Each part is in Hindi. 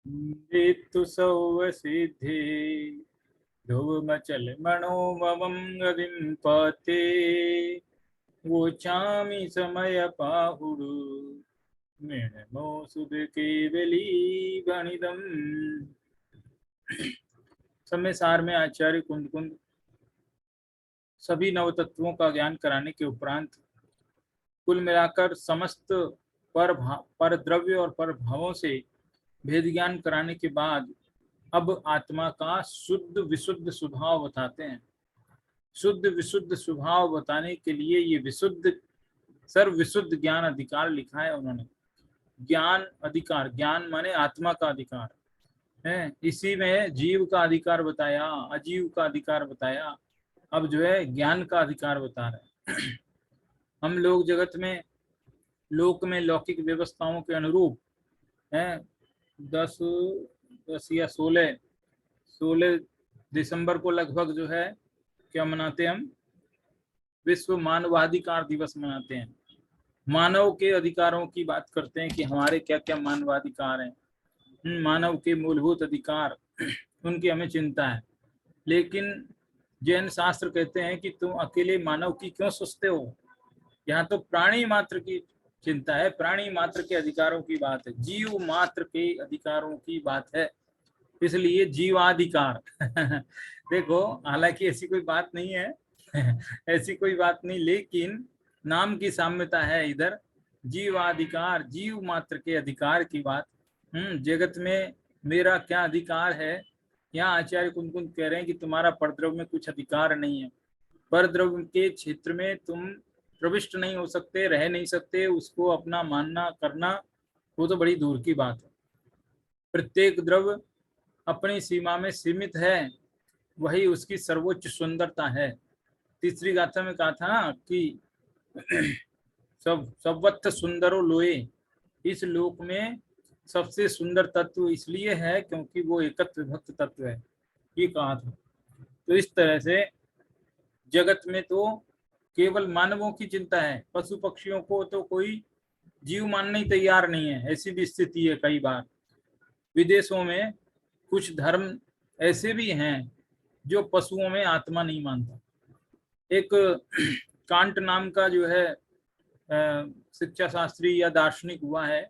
मृत्यु सौवसिद्धे ध्रुवमचल मनोमवं गतिं पते वोचामि समय पाहुरु मृणमो सुध केवली गणितम। समय सार में आचार्य कुंद कुंद सभी नवतत्वों का ज्ञान कराने के उपरांत कुल मिलाकर समस्त पर द्रव्य और पर भावों से भेद ज्ञान कराने के बाद अब आत्मा का शुद्ध विशुद्ध स्वभाव बताते हैं। शुद्ध विशुद्ध स्वभाव बताने के लिए ये विशुद्ध सर्व विशुद्ध ज्ञान अधिकार लिखा है उन्होंने। ज्ञान अधिकार, ज्ञान माने आत्मा का अधिकार है। इसी में जीव का अधिकार बताया, अजीव का अधिकार बताया, अब जो है ज्ञान का अधिकार बता रहे हैं। हम लोग जगत में लोक में लौकिक व्यवस्थाओं के अनुरूप हैं 10 या 16 दिसंबर को लगभग जो है क्या मनाते हैं हम, विश्व मानवाधिकार दिवस मनाते हैं। मानव के अधिकारों की बात करते हैं कि हमारे क्या क्या मानवाधिकार हैं, मानव के मूलभूत अधिकार, उनकी हमें चिंता है। लेकिन जैन शास्त्र कहते हैं कि तुम अकेले मानव की क्यों सोचते हो, यहाँ तो प्राणी मात्र की चिंता है, प्राणी मात्र के अधिकारों की बात है, जीव मात्र के अधिकारों की बात है, इसलिए जीवाधिकार। देखो हालांकि ऐसी कोई बात नहीं है, ऐसी कोई बात नहीं, लेकिन नाम की साम्यता है इधर। जीवाधिकार, जीव मात्र के अधिकार की बात। जगत में मेरा क्या अधिकार है, यहाँ आचार्य कुंद कुंद कह रहे हैं कि तुम्हारा परद्रव्य में कुछ अधिकार नहीं है। परद्रव्य के क्षेत्र में तुम प्रविष्ट नहीं हो सकते, रह नहीं सकते, उसको अपना मानना करना वो तो बड़ी दूर की बात है। प्रत्येक द्रव्य अपनी सीमा में सीमित है, वही उसकी सर्वोच्च सुंदरता है। तीसरी गाथा में कहा था कि सबवत्थ सुंदरो लोए, इस लोक में सबसे सुंदर तत्व इसलिए है क्योंकि वो एकत्व विभक्त तत्व है, ये कहा था। तो इस तरह से जगत में तो केवल मानवों की चिंता है, पशु पक्षियों को तो कोई जीव मानने ही तैयार नहीं है, ऐसी भी स्थिति है। कई बार विदेशों में कुछ धर्म ऐसे भी हैं जो पशुओं में आत्मा नहीं मानता। एक कांट नाम का जो है शिक्षा शास्त्री या दार्शनिक हुआ है,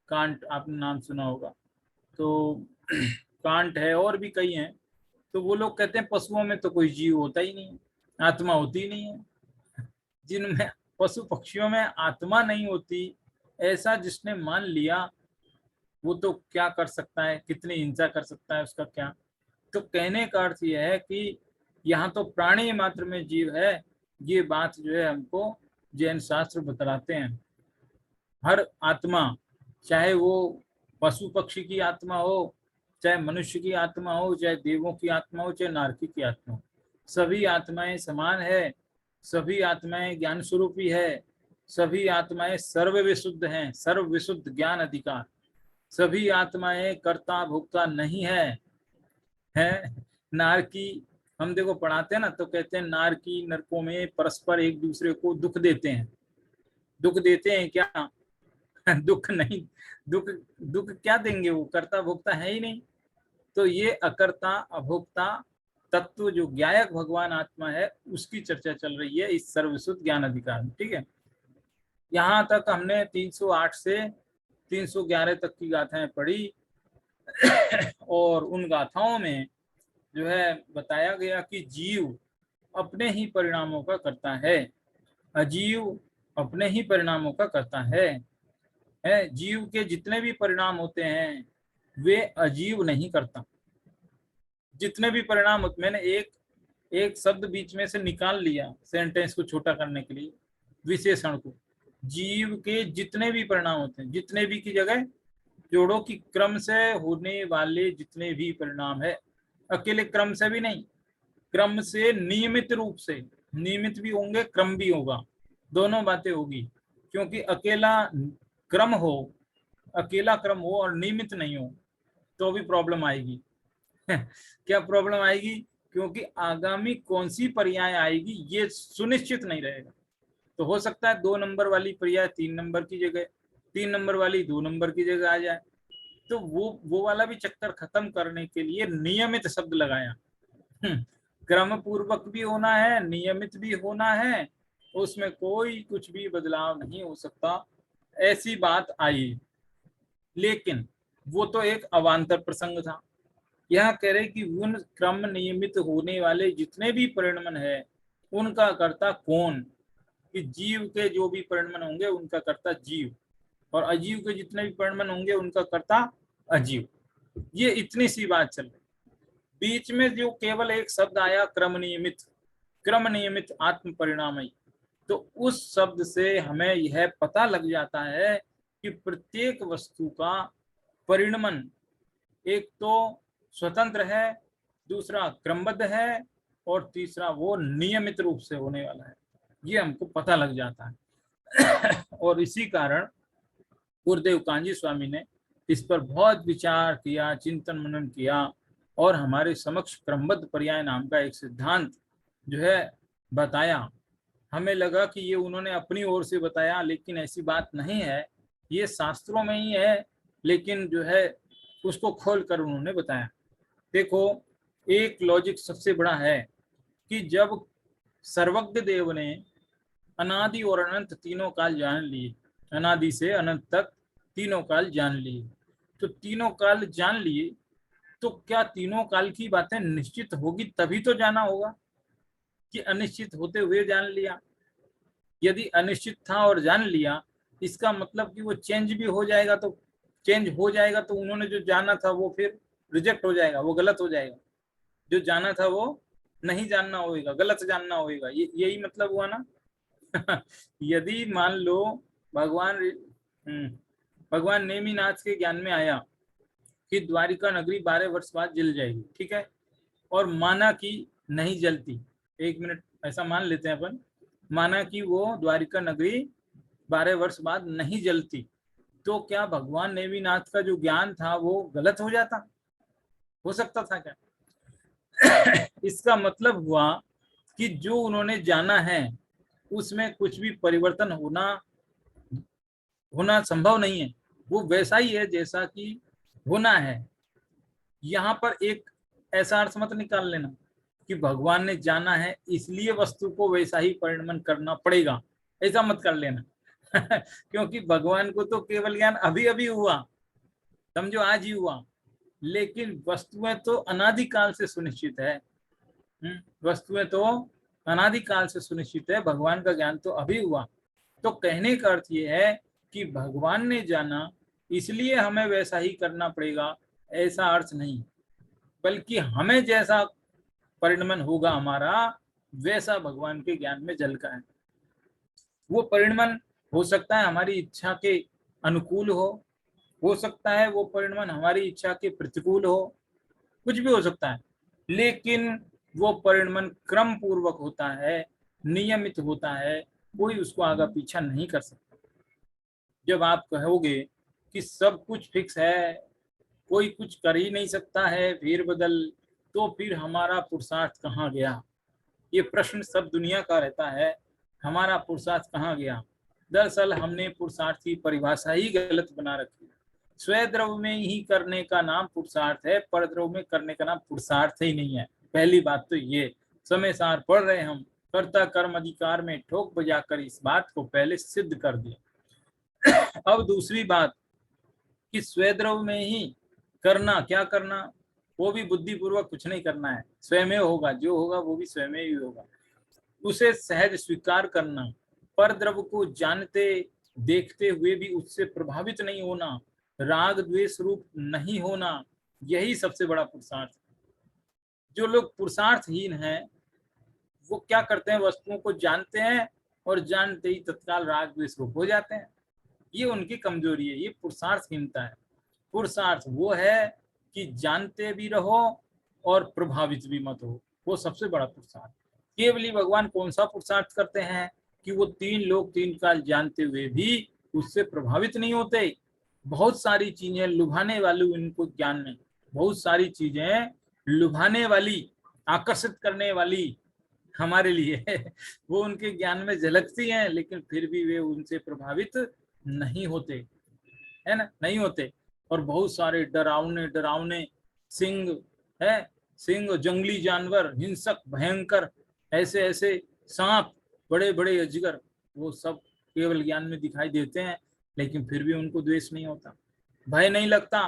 कांट आपने नाम सुना होगा, तो कांट है और भी कई हैं। तो वो लोग कहते हैं पशुओं में तो कोई जीव होता ही नहीं है, आत्मा होती ही नहीं है। जिनमें पशु पक्षियों में आत्मा नहीं होती, ऐसा जिसने मान लिया वो तो क्या कर सकता है, कितनी हिंसा कर सकता है, उसका क्या। तो कहने का अर्थ यह है कि यहाँ तो प्राणी मात्र में जीव है, ये बात जो है हमको जैन शास्त्र बतलाते हैं। हर आत्मा, चाहे वो पशु पक्षी की आत्मा हो, चाहे मनुष्य की आत्मा हो, चाहे देवों की आत्मा हो, चाहे नारकी की आत्मा हो, सभी आत्माएं समान है, सभी आत्माएं ज्ञान स्वरूपी है, सभी आत्माएं सर्व विशुद्ध हैं, सर्व विशुद्ध ज्ञान अधिकार। सभी आत्माएं कर्ता भोक्ता नहीं है नारकी। हम देखो पढ़ाते हैं ना, तो कहते हैं नारकी नरकों में परस्पर एक दूसरे को दुख देते हैं। दुख देते हैं क्या? दुख नहीं, दुख दुख क्या देंगे, वो कर्ता भोक्ता है ही नहीं। तो ये अकर्ता अभोक्ता तत्व जो ज्ञायक भगवान आत्मा है, उसकी चर्चा चल रही है इस सर्वसुद्ध ज्ञान अधिकार में। ठीक है, यहाँ तक हमने 308 से 311 तक की गाथाएं पढ़ी। और उन गाथाओं में जो है बताया गया कि जीव अपने ही परिणामों का करता है, अजीव अपने ही परिणामों का करता है। जीव के जितने भी परिणाम होते हैं वे अजीव नहीं करता। जितने भी परिणाम होते, मैंने एक शब्द बीच में से निकाल लिया सेंटेंस को छोटा करने के लिए, विशेषण को। जीव के जितने भी परिणाम होते हैं, जितने भी की जगह जोड़ो कि क्रम से होने वाले जितने भी परिणाम है, अकेले क्रम से भी नहीं, क्रम से नियमित रूप से, नियमित भी होंगे क्रम भी होगा, दोनों बातें होगी। क्योंकि अकेला क्रम हो, अकेला क्रम हो और नियमित नहीं हो तो भी प्रॉब्लम आएगी। क्या प्रॉब्लम आएगी? क्योंकि आगामी कौन सी पर्याय आएगी ये सुनिश्चित नहीं रहेगा। तो हो सकता है 2 नंबर वाली पर्याय 3 नंबर की जगह, 3 नंबर वाली 2 नंबर की जगह आ जाए। तो वो वाला भी चक्कर खत्म करने के लिए नियमित शब्द लगाया। क्रम पूर्वक भी होना है, नियमित भी होना है, उसमें कोई कुछ भी बदलाव नहीं हो सकता, ऐसी बात आई। लेकिन वो तो एक अवान्तर प्रसंग था। यह कह रहे कि उन क्रम नियमित होने वाले जितने भी परिणमन है उनका कर्ता कौन, कि जीव के जो भी परिणमन होंगे उनका कर्ता जीव, और अजीव के जितने भी परिणमन होंगे उनका कर्ता अजीव। ये इतनी सी बात चल रही। बीच में जो केवल एक शब्द आया क्रम नियमित आत्म परिणामी, तो उस शब्द से हमें यह पता लग जाता है कि प्रत्येक वस्तु का परिणमन एक तो स्वतंत्र है, दूसरा क्रमबद्ध है, और तीसरा वो नियमित रूप से होने वाला है। ये हमको पता लग जाता है। और इसी कारण गुरुदेव कांजी स्वामी ने इस पर बहुत विचार किया, चिंतन मनन किया, और हमारे समक्ष क्रमबद्ध पर्याय नाम का एक सिद्धांत जो है बताया। हमें लगा कि ये उन्होंने अपनी ओर से बताया, लेकिन ऐसी बात नहीं है, ये शास्त्रों में ही है, लेकिन जो है उसको खोल कर उन्होंने बताया। देखो, एक लॉजिक सबसे बड़ा है कि जब सर्वज्ञ देव ने अनादि और अनंत तीनों काल जान लिए, अनादि से अनंत तक तीनों काल जान लिए, तो तीनों काल जान लिए, तो क्या तीनों काल की बातें निश्चित होगी तभी तो जाना होगा, कि अनिश्चित होते हुए जान लिया? यदि अनिश्चित था और जान लिया, इसका मतलब कि वो चेंज भी हो जाएगा, तो चेंज हो जाएगा तो उन्होंने जो जाना था वो फिर रिजेक्ट हो जाएगा, वो गलत हो जाएगा। जो जाना था वो नहीं जानना होगा, गलत जानना होगा, यही मतलब हुआ ना। यदि मान लो भगवान भगवान नेमिनाथ के ज्ञान में आया कि द्वारिका नगरी 12 वर्ष बाद जल जाएगी, ठीक है, और माना कि नहीं जलती, 1 मिनट ऐसा मान लेते हैं अपन, माना कि वो द्वारिका नगरी 12 वर्ष बाद नहीं जलती, तो क्या भगवान नेमिनाथ का जो ज्ञान था वो गलत हो जाता? हो सकता था क्या? इसका मतलब हुआ कि जो उन्होंने जाना है उसमें कुछ भी परिवर्तन होना संभव नहीं है, वो वैसा ही है जैसा कि होना है। यहाँ पर एक ऐसा अर्थ मत निकाल लेना कि भगवान ने जाना है इसलिए वस्तु को वैसा ही परिणमन करना पड़ेगा, ऐसा मत कर लेना। क्योंकि भगवान को तो केवल ज्ञान अभी अभी हुआ, समझो आज ही हुआ, लेकिन वस्तुएं तो अनादिकाल से सुनिश्चित है। वस्तुएं तो अनादिकाल से सुनिश्चित है, भगवान का ज्ञान तो अभी हुआ। तो कहने का अर्थ ये है कि भगवान ने जाना इसलिए हमें वैसा ही करना पड़ेगा, ऐसा अर्थ नहीं, बल्कि हमें जैसा परिणमन होगा हमारा, वैसा भगवान के ज्ञान में झलका है। वो परिणमन हो सकता है हमारी इच्छा के अनुकूल हो सकता है वो परिणमन हमारी इच्छा के प्रतिकूल हो, कुछ भी हो सकता है, लेकिन वो परिणमन क्रम पूर्वक होता है, नियमित होता है, कोई उसको आगा पीछा नहीं कर सकता। जब आप कहोगे कि सब कुछ फिक्स है, कोई कुछ कर ही नहीं सकता है फेर बदल, तो फिर हमारा पुरुषार्थ कहाँ गया? ये प्रश्न सब दुनिया का रहता है, हमारा पुरुषार्थ कहाँ गया? दरअसल हमने पुरुषार्थ की परिभाषा ही गलत बना रखी है। स्वद्रव में ही करने का नाम पुरुषार्थ है, परद्रव में करने का नाम पुरुषार्थ ही नहीं है। पहली बात तो ये समय सार पढ़ रहे हम, कर्ता कर्म अधिकार में ठोक बजाकर इस बात को पहले सिद्ध कर दिया। अब दूसरी बात कि स्वद्रव में ही करना, क्या करना? वो भी बुद्धिपूर्वक कुछ नहीं करना है, स्वयं होगा, जो होगा वो भी स्वयं ही होगा, उसे सहज स्वीकार करना, पर द्रव्य को जानते देखते हुए भी उससे प्रभावित नहीं होना, राग द्वेष रूप नहीं होना, यही सबसे बड़ा पुरुषार्थ। जो लोग पुरुषार्थहीन हैं वो क्या करते हैं? वस्तुओं को जानते हैं और जानते ही तत्काल राग द्वेष रूप हो जाते हैं, ये उनकी कमजोरी है, ये पुरुषार्थहीनता है। पुरुषार्थ वो है कि जानते भी रहो और प्रभावित भी मत हो, वो सबसे बड़ा पुरुषार्थ। केवली भगवान कौन सा पुरुषार्थ करते हैं कि वो 3 लोग 3 काल जानते हुए भी उससे प्रभावित नहीं होते। बहुत सारी चीजें लुभाने वाली उनको ज्ञान में, बहुत सारी चीजें लुभाने वाली, आकर्षित करने वाली हमारे लिए वो उनके ज्ञान में झलकती हैं, लेकिन फिर भी वे उनसे प्रभावित नहीं होते, है ना, नहीं होते। और बहुत सारे डरावने डरावने सिंह है, सिंह, जंगली जानवर, हिंसक, भयंकर, ऐसे ऐसे सांप, बड़े बड़े अजगर, वो सब केवल ज्ञान में दिखाई देते हैं, लेकिन फिर भी उनको द्वेष नहीं होता, भय नहीं लगता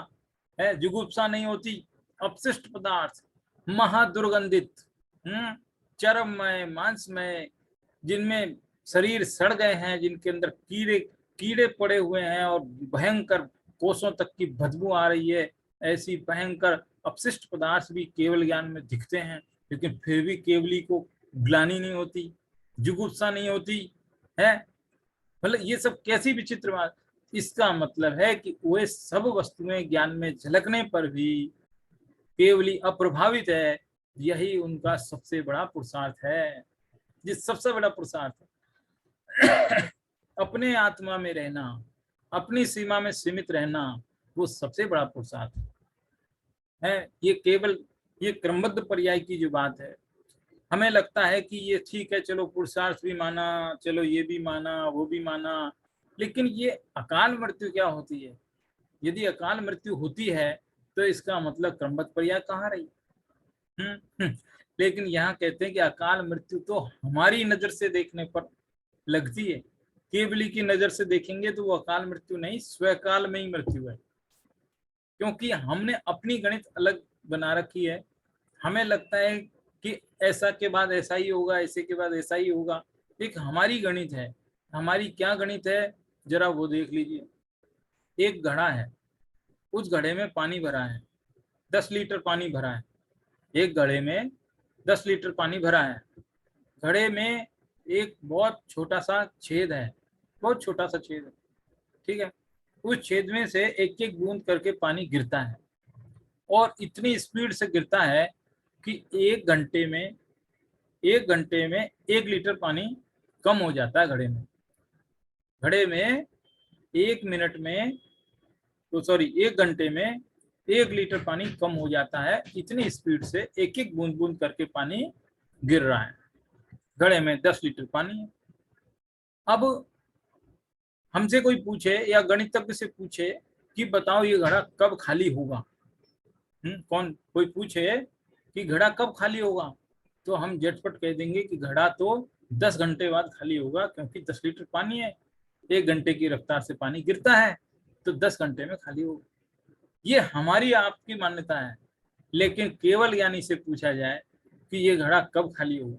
है, जुगुप्सा नहीं होती। अपशिष्ट पदार्थ, महादुर्गंधित, चरममय, मांसमय, जिनमें शरीर सड़ गए हैं, जिनके अंदर कीड़े कीड़े पड़े हुए हैं और भयंकर कोसों तक की बदबू आ रही है, ऐसी भयंकर अपशिष्ट पदार्थ भी केवल ज्ञान में दिखते हैं, लेकिन फिर भी केवली को ग्लानि नहीं होती, जुगुप्सा नहीं होती है। मतलब ये सब कैसी विचित्र बात। इसका मतलब है कि वे सब वस्तुएं ज्ञान में झलकने पर भी केवली अप्रभावित है, यही उनका सबसे बड़ा पुरुषार्थ है। जिस सबसे बड़ा पुरुषार्थ है अपने आत्मा में रहना, अपनी सीमा में सीमित रहना, वो सबसे बड़ा पुरुषार्थ है। ये केवल ये क्रमबद्ध पर्याय की जो बात है, हमें लगता है कि ये ठीक है, चलो पुरुषार्थ भी माना, चलो ये भी माना, वो भी माना, लेकिन ये अकाल मृत्यु क्या होती है? यदि अकाल मृत्यु होती है तो इसका मतलब क्रमबद्ध पर्याय कहाँ रही? लेकिन यहाँ कहते हैं कि अकाल मृत्यु तो हमारी नजर से देखने पर लगती है, केवली की नजर से देखेंगे तो वो अकाल मृत्यु नहीं, स्वकाल में ही मृत्यु है, क्योंकि हमने अपनी गणित अलग बना रखी है। हमें लगता है कि ऐसा के बाद ऐसा ही होगा, ऐसे के बाद ऐसा ही होगा। एक हमारी गणित है। हमारी क्या गणित है, जरा वो देख लीजिए। एक घड़ा है, उस घड़े में पानी भरा है, 10 लीटर पानी भरा है। एक घड़े में 10 लीटर पानी भरा है। घड़े में एक बहुत छोटा सा छेद है, बहुत छोटा सा छेद है, ठीक है। उस छेद में से एक एक बूंद करके पानी गिरता है, और इतनी स्पीड से गिरता है कि एक घंटे में 1 लीटर पानी कम हो जाता है घड़े में। घड़े में 1 मिनट में, तो सॉरी 1 घंटे में 1 लीटर पानी कम हो जाता है, इतनी स्पीड से एक एक बूंद बूंद करके पानी गिर रहा है। घड़े में 10 लीटर पानी है। अब हमसे कोई पूछे या गणितज्ञ से पूछे कि बताओ ये घड़ा कब खाली होगा, कौन कोई पूछे कि घड़ा कब खाली होगा, तो हम झटपट कह देंगे कि घड़ा तो 10 घंटे बाद खाली होगा, क्योंकि 10 लीटर पानी है, 1 घंटे की रफ्तार से पानी गिरता है, तो 10 घंटे में खाली होगा। ये हमारी आपकी मान्यता है। लेकिन केवल ज्ञानी से पूछा जाए कि ये घड़ा कब खाली होगा,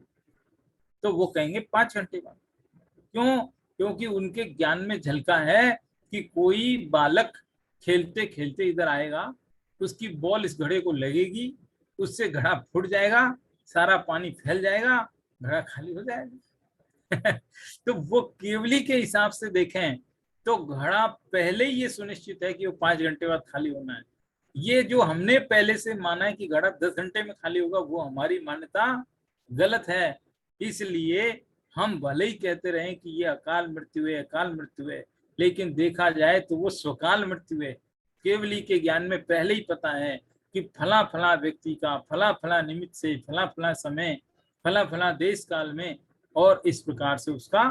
तो वो कहेंगे 5 घंटे बाद। क्यों? क्योंकि उनके ज्ञान में झलका है कि कोई बालक खेलते खेलते इधर आएगा, उसकी बॉल इस घड़े को लगेगी, उससे घड़ा फूट जाएगा, सारा पानी फैल जाएगा, घड़ा खाली हो जाएगा। तो वो केवली के हिसाब से देखें तो घड़ा पहले ही ये सुनिश्चित है कि वो 5 घंटे बाद खाली होना है। ये जो हमने पहले से माना है कि घड़ा 10 घंटे में खाली होगा, वो हमारी मान्यता गलत है। इसलिए हम भले ही कहते रहे कि ये अकाल मृत्यु है, अकाल मृत्यु है, लेकिन देखा जाए तो वो स्वकाल मृत्यु है। केवली के ज्ञान में पहले ही पता है कि फला फला व्यक्ति का फला फला निमित्त से फला फला समय, फला फला देश काल में, और इस प्रकार से उसका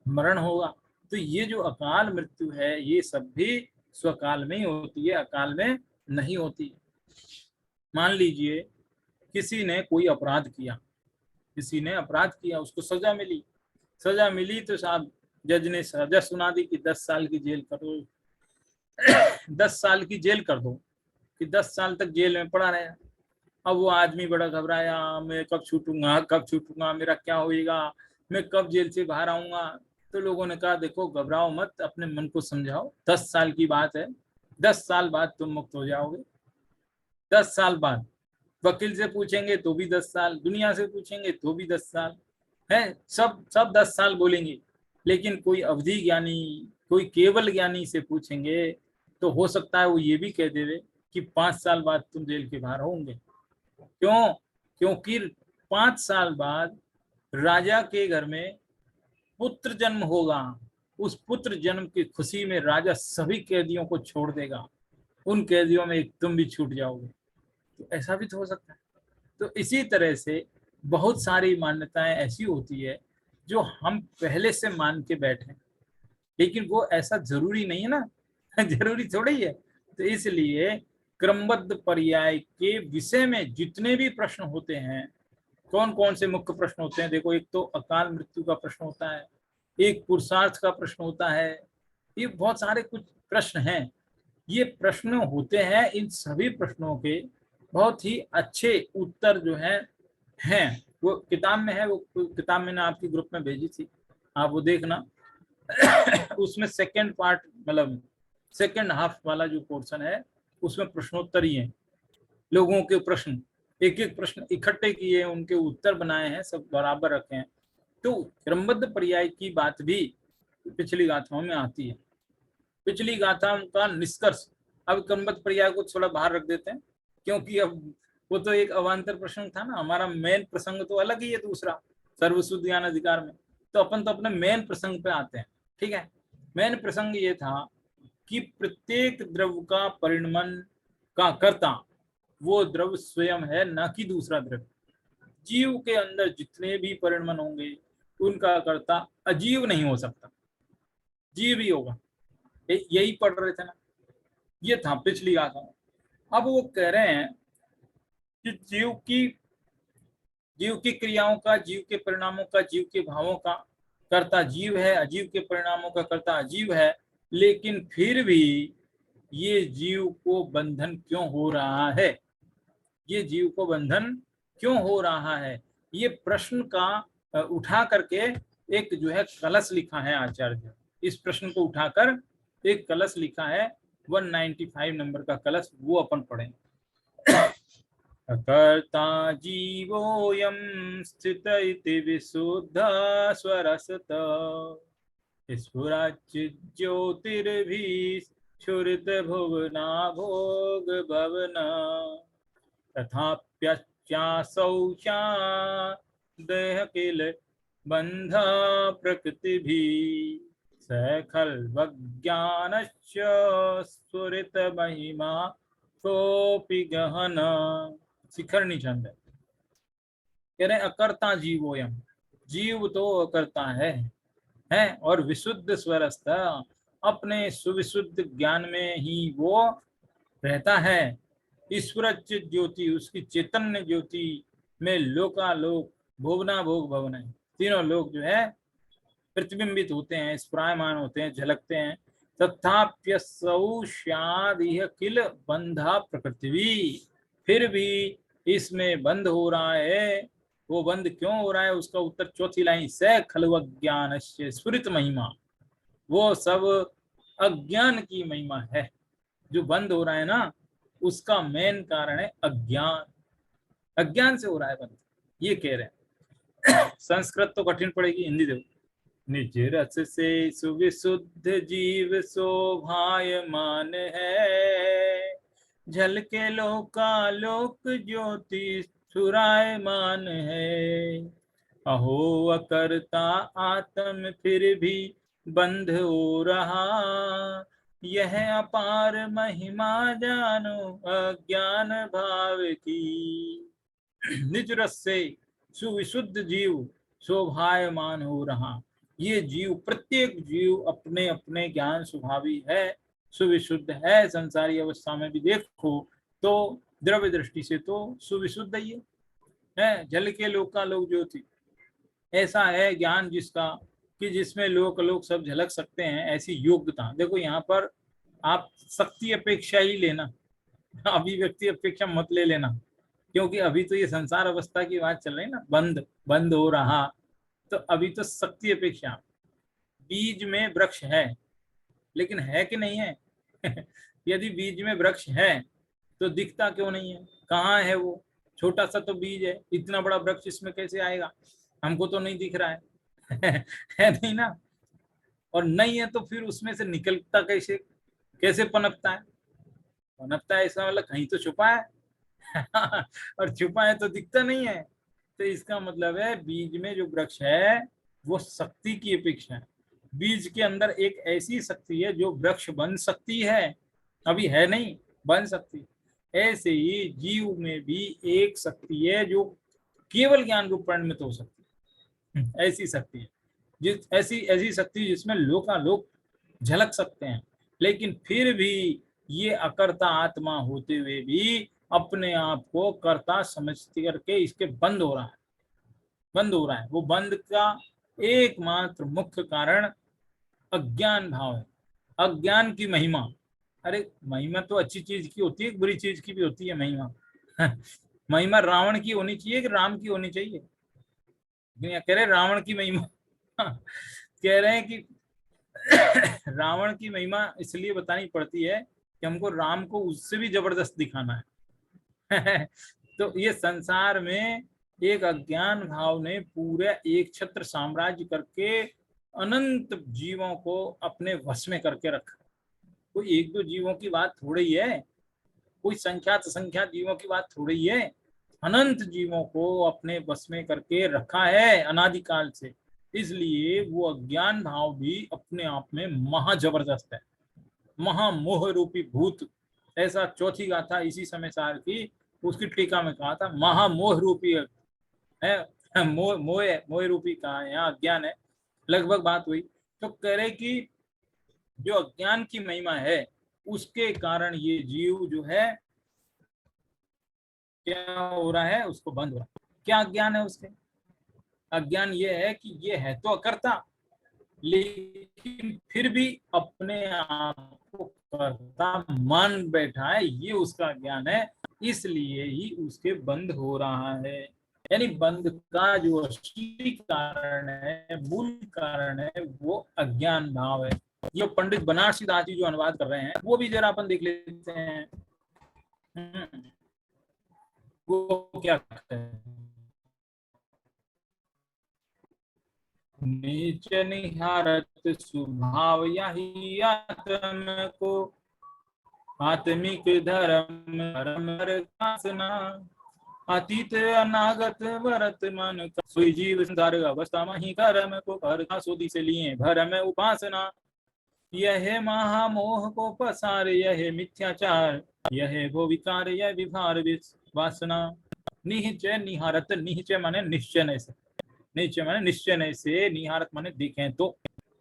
मरण होगा। तो ये जो अकाल मृत्यु है, ये सब भी स्वकाल में ही होती है, अकाल में नहीं होती। मान लीजिए किसी ने कोई अपराध किया, किसी ने अपराध किया, उसको सजा मिली, सजा मिली तो साहब जज ने सजा सुना दी कि 10 साल की जेल करो, 10 साल की जेल कर दो, कि 10 साल तक जेल में पड़ा रहेगा। अब वो आदमी बड़ा घबराया, मैं कब छूटूंगा, कब छूटूंगा, मेरा क्या होएगा, मैं कब जेल से बाहर आऊंगा। तो लोगों ने कहा देखो घबराओ मत, अपने मन को समझाओ, 10 साल की बात है, 10 साल बाद तुम मुक्त हो जाओगे। 10 साल बाद वकील से पूछेंगे तो भी 10 साल, दुनिया से पूछेंगे तो भी 10 साल है, सब 10 साल बोलेंगे। लेकिन कोई अवधि ज्ञानी, कोई केवल ज्ञानी से पूछेंगे तो हो सकता है वो ये भी कह देवे कि 5 साल बाद तुम जेल के बाहर होंगे। क्यों? क्योंकि 5 साल बाद राजा के घर में पुत्र जन्म होगा। उस पुत्र जन्म की खुशी में राजा सभी कैदियों को छोड़ देगा, उन कैदियों में एक तुम भी छूट जाओगे। तो ऐसा भी तो हो सकता है। तो इसी तरह से बहुत सारी मान्यताएं ऐसी होती है जो हम पहले से मान के बैठे, लेकिन वो ऐसा जरूरी नहीं है ना। जरूरी थोड़ी है। तो इसलिए क्रमबद्ध पर्याय के विषय में जितने भी प्रश्न होते हैं, कौन कौन से मुख्य प्रश्न होते हैं? देखो, एक तो अकाल मृत्यु का प्रश्न होता है, एक पुरुषार्थ का प्रश्न होता है, ये बहुत सारे कुछ प्रश्न हैं। ये प्रश्न होते हैं, इन सभी प्रश्नों के बहुत ही अच्छे उत्तर जो हैं वो किताब में है। वो किताब मैंने आपकी ग्रुप में भेजी थी, आप वो देखना। उसमें सेकंड पार्ट, मतलब सेकंड हाफ वाला जो पोर्शन है, उसमें प्रश्नोत्तर ही है। लोगों के प्रश्न, एक एक प्रश्न इकट्ठे किए, उनके उत्तर बनाए हैं, सब बराबर रखे हैं। तो क्रमबद्ध पर्याय की बात भी पिछली गाथाओं में आती है। पिछली गाथाओं का निष्कर्ष, अब क्रमबद्ध पर्याय को थोड़ा बाहर रख देते हैं, क्योंकि अब वो तो एक अवान्तर प्रसंग था ना, हमारा मेन प्रसंग तो अलग ही है दूसरा, सर्वसुद्ध ज्ञान अधिकार में। तो अपन तो अपने मेन प्रसंग पे आते हैं, ठीक है। मेन प्रसंग ये था कि प्रत्येक द्रव्य का परिणमन का कर्ता वो द्रव्य स्वयं है, न कि दूसरा द्रव्य। जीव के अंदर जितने भी परिणमन होंगे उनका कर्ता अजीव नहीं हो सकता, जीव ही होगा। यही पढ़ रहे थे ना, ये था पिछली गाथा में। अब वो कह रहे हैं कि जीव की क्रियाओं का, जीव के परिणामों का, जीव के भावों का कर्ता जीव है, अजीव के परिणामों का कर्ता अजीव है, लेकिन फिर भी ये जीव को बंधन क्यों हो रहा है? ये जीव को बंधन क्यों हो रहा है? ये प्रश्न का उठा करके एक जो है कलश लिखा है आचार्य। इस प्रश्न को उठाकर एक कलश लिखा है, 195 नंबर का कलश, वो अपन पढ़ेंगे। अकर्ता जीवोऽयं स्थित इति विशुद्ध स्वरसत स्फुरज्योतिर्भिः भुवना भोग भवन तथाप्यस्यासौ देह किल बंध प्रकृतिभिः खल्वज्ञानस्य स्फुरित महिमा सोऽपि गहन। शिखरणी छंद है। कह रहे अकर्ता जीवोयम, जीव तो अकर्ता है और विशुद्ध स्वरस्थ, अपने सुविशुद्ध ज्ञान में ही वो रहता है। ईश्वर ज्योति, उसकी चैतन्य ज्योति में लोकालोक भोगना भोग भवन है, तीनों लोग जो है प्रतिबिंबित होते हैं, स्फुरायमान होते हैं, झलकते हैं। तथाप्यसौ स्यादिह किल बंधा प्रकृति, फिर भी इसमें बंद हो रहा है। वो बंद क्यों हो रहा है? उसका उत्तर चौथी लाइन से खलवज्ञान स्फुरित महिमा, वो सब अज्ञान की महिमा है। जो बंद हो रहा है ना, उसका मेन कारण है अज्ञान, अज्ञान से हो रहा है बंद, ये कह रहे हैं। संस्कृत तो कठिन पड़ेगी, हिंदी देखो। निज रस से सुविशुद्ध जीव शोभायमान है, झलके लोकालोक ज्योति सुरायमान है। अहो अकर्ता आत्म फिर भी बंध हो रहा, यह अपार महिमा जानो अज्ञान भाव की। निज रस से सुविशुद्ध जीव शोभायमान हो रहा, ये जीव, प्रत्येक जीव अपने अपने ज्ञान स्वभावी है, सुविशुद्ध है। संसारी अवस्था में भी देखो तो द्रव्य दृष्टि से तो सुविशुद्ध ही है। जल के लोक का लोक ज्योति, ऐसा है ज्ञान जिसका कि जिसमें लोक लोक सब झलक सकते हैं, ऐसी योग्यता। देखो यहाँ पर आप शक्ति अपेक्षा ही लेना, अभिव्यक्ति अपेक्षा मत ले लेना, क्योंकि अभी तो ये संसार अवस्था की बात चल रही है ना, बंद बंद हो रहा, तो अभी तो शक्ति अपेक्षा। बीज में वृक्ष है, लेकिन है कि नहीं है? यदि बीज में वृक्ष है तो दिखता क्यों नहीं है? कहाँ है वो? छोटा सा तो बीज है, इतना बड़ा वृक्ष इसमें कैसे आएगा? हमको तो नहीं दिख रहा है। है नहीं ना? और नहीं है तो फिर उसमें से निकलता कैसे, कैसे पनपता है? पनपता है इसका मतलब कहीं तो छुपा है। और छुपा है तो दिखता नहीं है। तो इसका मतलब है बीज में जो वृक्ष है वो शक्ति की अपेक्षा है। बीज के अंदर एक ऐसी शक्ति है जो वृक्ष बन सकती है, अभी है नहीं, बन सकती। ऐसे ही जीव में भी एक शक्ति है जो केवल ज्ञान रूप परिणमित हो सकती है। ऐसी शक्ति है, जिस ऐसी ऐसी शक्ति जिसमें लोकालोक झलक सकते हैं, लेकिन फिर भी ये अकर्ता आत्मा होते हुए भी अपने आप को कर्ता समझते करके इसके बंद हो रहा है, बंद हो रहा है। वो बंद का एकमात्र मुख्य कारण अज्ञान भाव है, अज्ञान की महिमा। अरे महिमा तो अच्छी चीज की होती है, बुरी चीज की भी होती है महिमा। महिमा रावण की होनी चाहिए कि राम की होनी चाहिए? कह रहे रावण की महिमा। कह रहे हैं कि रावण की महिमा इसलिए बतानी पड़ती है कि हमको राम को उससे भी जबरदस्त दिखाना है। तो ये संसार में एक अज्ञान भाव ने पूरे एक छत्र साम्राज्य करके अनंत जीवों को अपने वश में करके रखा। कोई एक दो जीवों की बात थोड़ी ही है, कोई संख्यात असंख्यात जीवों की बात थोड़ी ही है। अनंत जीवों को अपने बस में करके रखा है अनादिकाल से। इसलिए वो अज्ञान भाव भी अपने आप में महा जबरदस्त है, महामोह रूपी भूत। ऐसा चौथी गाथा इसी समय सार की उसकी टीका में कहा था, महामोह रूपी है। मोह मोह मोह रूपी कहा है, यहाँ अज्ञान है, लगभग बात हुई। तो कह रहे कि जो अज्ञान की महिमा है उसके कारण ये जीव जो है क्या हो रहा है, उसको बंद हो रहा है। क्या अज्ञान है उसके? अज्ञान ये है कि ये है तो अकर्ता, लेकिन फिर भी अपने आप को कर्ता मान बैठा है, ये उसका ज्ञान है। इसलिए ही उसके बंद हो रहा है। यानी बंद का जो असली कारण है, मूल कारण है, वो अज्ञान भाव है। ये पंडित बनारसी दास जी जो अनुवाद कर रहे हैं वो भी जरा अपन देख लेते हैं। वो क्या कहते हैं? नीच निहारत स्वभाव यही आत्म को, आत्मिक धर्म धर्म अतीत अनागत वर्तमान का सोई जीव संसार अवस्था मही कर्म को कर सोदी से लिए भरम उपासना। यह महामोह को पसार, यह मिथ्याचार, यह भो विकार, यह विभार वासना। निश्चय निहारत, निश्चय माने निश्चय से, निश्चय माने निश्चय से, निहारत माने देखें तो,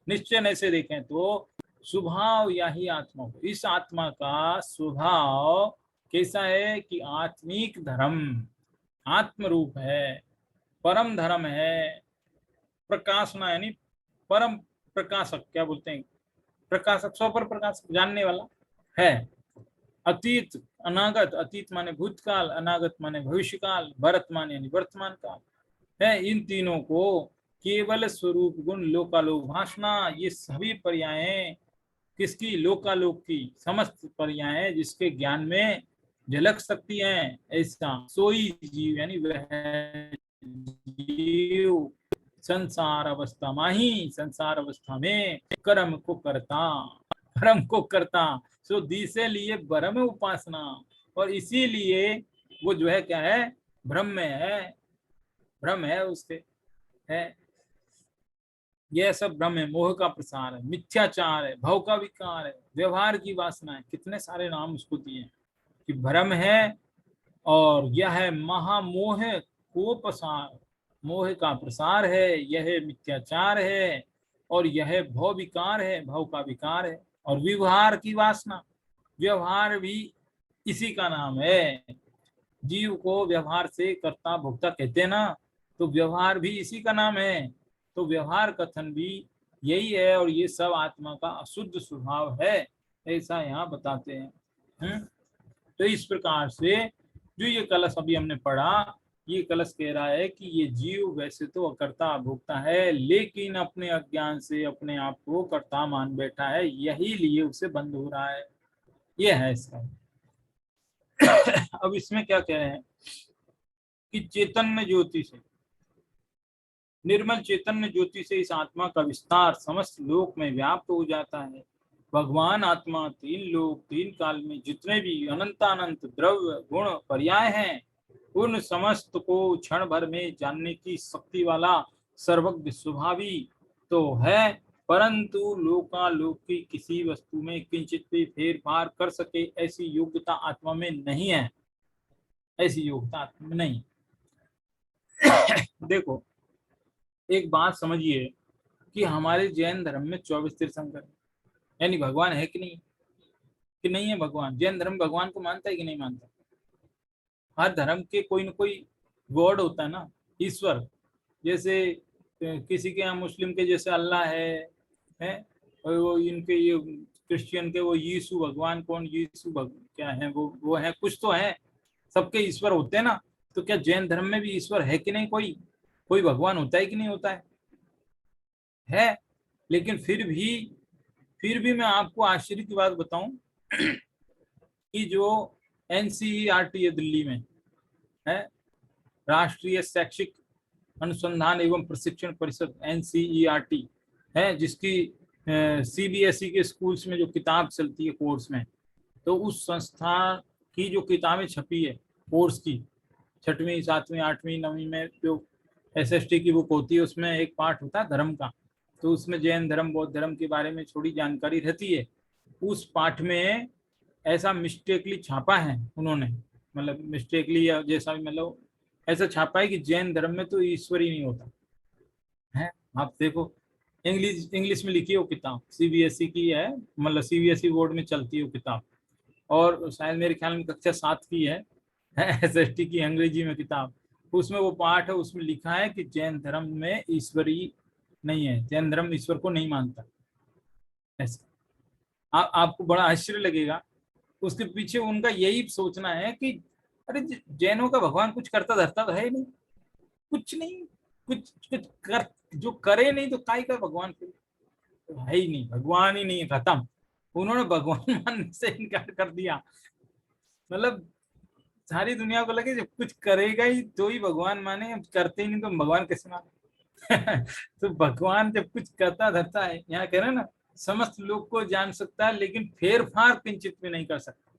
निश्चय से देखें तो स्वभाव यही आत्मा को। इस आत्मा का स्वभाव कैसा है कि आत्मिक धर्म, आत्म रूप है, परम धर्म है, प्रकाशना यानी परम प्रकाशक, क्या बोलते हैं, प्रकाशक, स्वपर प्रकाशक, जानने वाला है। अतीत अनागत, अतीत माने भूतकाल, अनागत माने भविष्यकाल, वर्तमान यानी वर्तमान काल है। इन तीनों को केवल स्वरूप गुण लोकालोक भाषणा, ये सभी पर्याय किसकी? लोकालोक की समस्त पर्याय जिसके ज्ञान में झलक सकती हैं। ऐसा सोई जीव यानी वह जीव संसार अवस्था माही, संसार अवस्था में कर्म को करता, कर्म को करता। सो दिसे लिए ब्रह्म उपासना, और इसीलिए वो जो है क्या है, ब्रह्म में है, भ्रम है उससे, है। यह सब भ्रम है, मोह का प्रसार है, मिथ्याचार है, भव का विकार है, व्यवहार की वासना है, कितने सारे नाम उसको दिए कि भ्रम है। और यह है महामोह को प्रसार, मोह का प्रसार है, यह मिथ्याचार है, और यह भव विकार है, भव का विकार है, और व्यवहार की वासना, व्यवहार भी इसी का नाम है। जीव को व्यवहार से कर्ता भोक्ता कहते हैं ना, तो व्यवहार भी इसी का नाम है। तो व्यवहार कथन भी यही है, और ये सब आत्मा का अशुद्ध स्वभाव है, ऐसा यहाँ बताते हैं। तो इस प्रकार से जो ये कलश अभी हमने पढ़ा, ये कलश कह रहा है कि ये जीव वैसे तो अकर्ता भोक्ता है, लेकिन अपने अज्ञान से अपने आप को कर्ता मान बैठा है, यही लिए उसे बंद हो रहा है। ये है इसका। अब इसमें क्या कह रहे हैं कि चैतन्य ज्योति से, निर्मल चैतन्य ज्योति से इस आत्मा का विस्तार समस्त लोक में व्याप्त हो जाता है। भगवान आत्मा तीन लोक तीन काल में जितने भी अनंतानंत द्रव्य गुण पर्याय हैं, उन समस्त को क्षण भर में जानने की शक्ति वाला सर्वज्ञ स्वभावी तो है, परंतु लोकालोक की किसी वस्तु में किंचित भी फेर फार कर सके ऐसी योग्यता आत्मा में नहीं है, ऐसी योग्यता आत्मा में नहीं। देखो एक बात समझिए कि हमारे जैन धर्म में 24 तीर्थंकर यानी भगवान है कि नहीं? कि नहीं है भगवान? जैन धर्म भगवान को मानता है कि नहीं मानता? हर धर्म के कोई न कोई गॉड होता है ना, ईश्वर। जैसे किसी के यहाँ मुस्लिम के जैसे अल्लाह है। और वो इनके ये क्रिश्चियन के वो यीशु भगवान, कौन यीशु क्या है वो है, कुछ तो है। सबके ईश्वर होते हैं ना। तो क्या जैन धर्म में भी ईश्वर है कि नहीं? कोई कोई भगवान होता है कि नहीं होता है? लेकिन फिर भी मैं आपको आश्चर्य की बात बताऊं कि जो एनसीईआरटी है दिल्ली में है, राष्ट्रीय शैक्षिक अनुसंधान एवं प्रशिक्षण परिषद, एनसीईआरटी है, जिसकी सीबीएसई के स्कूल्स में जो किताब चलती है कोर्स में, तो उस संस्था की जो किताबें छपी है कोर्स की, 6वीं 7वीं 8वीं 9वीं में जो एसएसटी की बुक होती है, उसमें एक पार्ट होता है धर्म का। तो उसमें जैन धर्म बौद्ध धर्म के बारे में थोड़ी जानकारी रहती है। उस पाठ में ऐसा मिस्टेकली छापा है उन्होंने, मतलब मिस्टेकली या जैसा भी, मतलब ऐसा छापा है कि जैन धर्म में तो ईश्वर ही नहीं होता है। आप देखो, इंग्लिश में लिखी है वो किताब, सीबीएसई की है, मतलब सीबीएसई बोर्ड में चलती है वो किताब। और शायद मेरे ख्याल में कक्षा 7 की है एसएसटी की अंग्रेजी में किताब। उसमें वो पाठ है, उसमें लिखा है कि जैन धर्म में ईश्वर ही नहीं है, जैन धर्म ईश्वर को नहीं मानता। ऐसा आपको बड़ा आश्चर्य लगेगा। उसके पीछे उनका यही सोचना है कि अरे जैनों का भगवान कुछ करता धरता तो है ही नहीं, कुछ नहीं, कुछ कुछ कर, जो करे नहीं तो काय का भगवान? फिर तो है ही नहीं, भगवान ही नहीं है, खत्म। उन्होंने भगवान मानने से इनकार कर दिया। मतलब सारी दुनिया को लगे जब कुछ करेगा ही तो ही भगवान माने, अब करते ही नहीं तो भगवान कैसे माने? तो भगवान जब कुछ करता धरता है, यहाँ कह रहे हैं ना, समस्त लोग को जान सकता है लेकिन फेर फार किंचित भी नहीं कर सकता।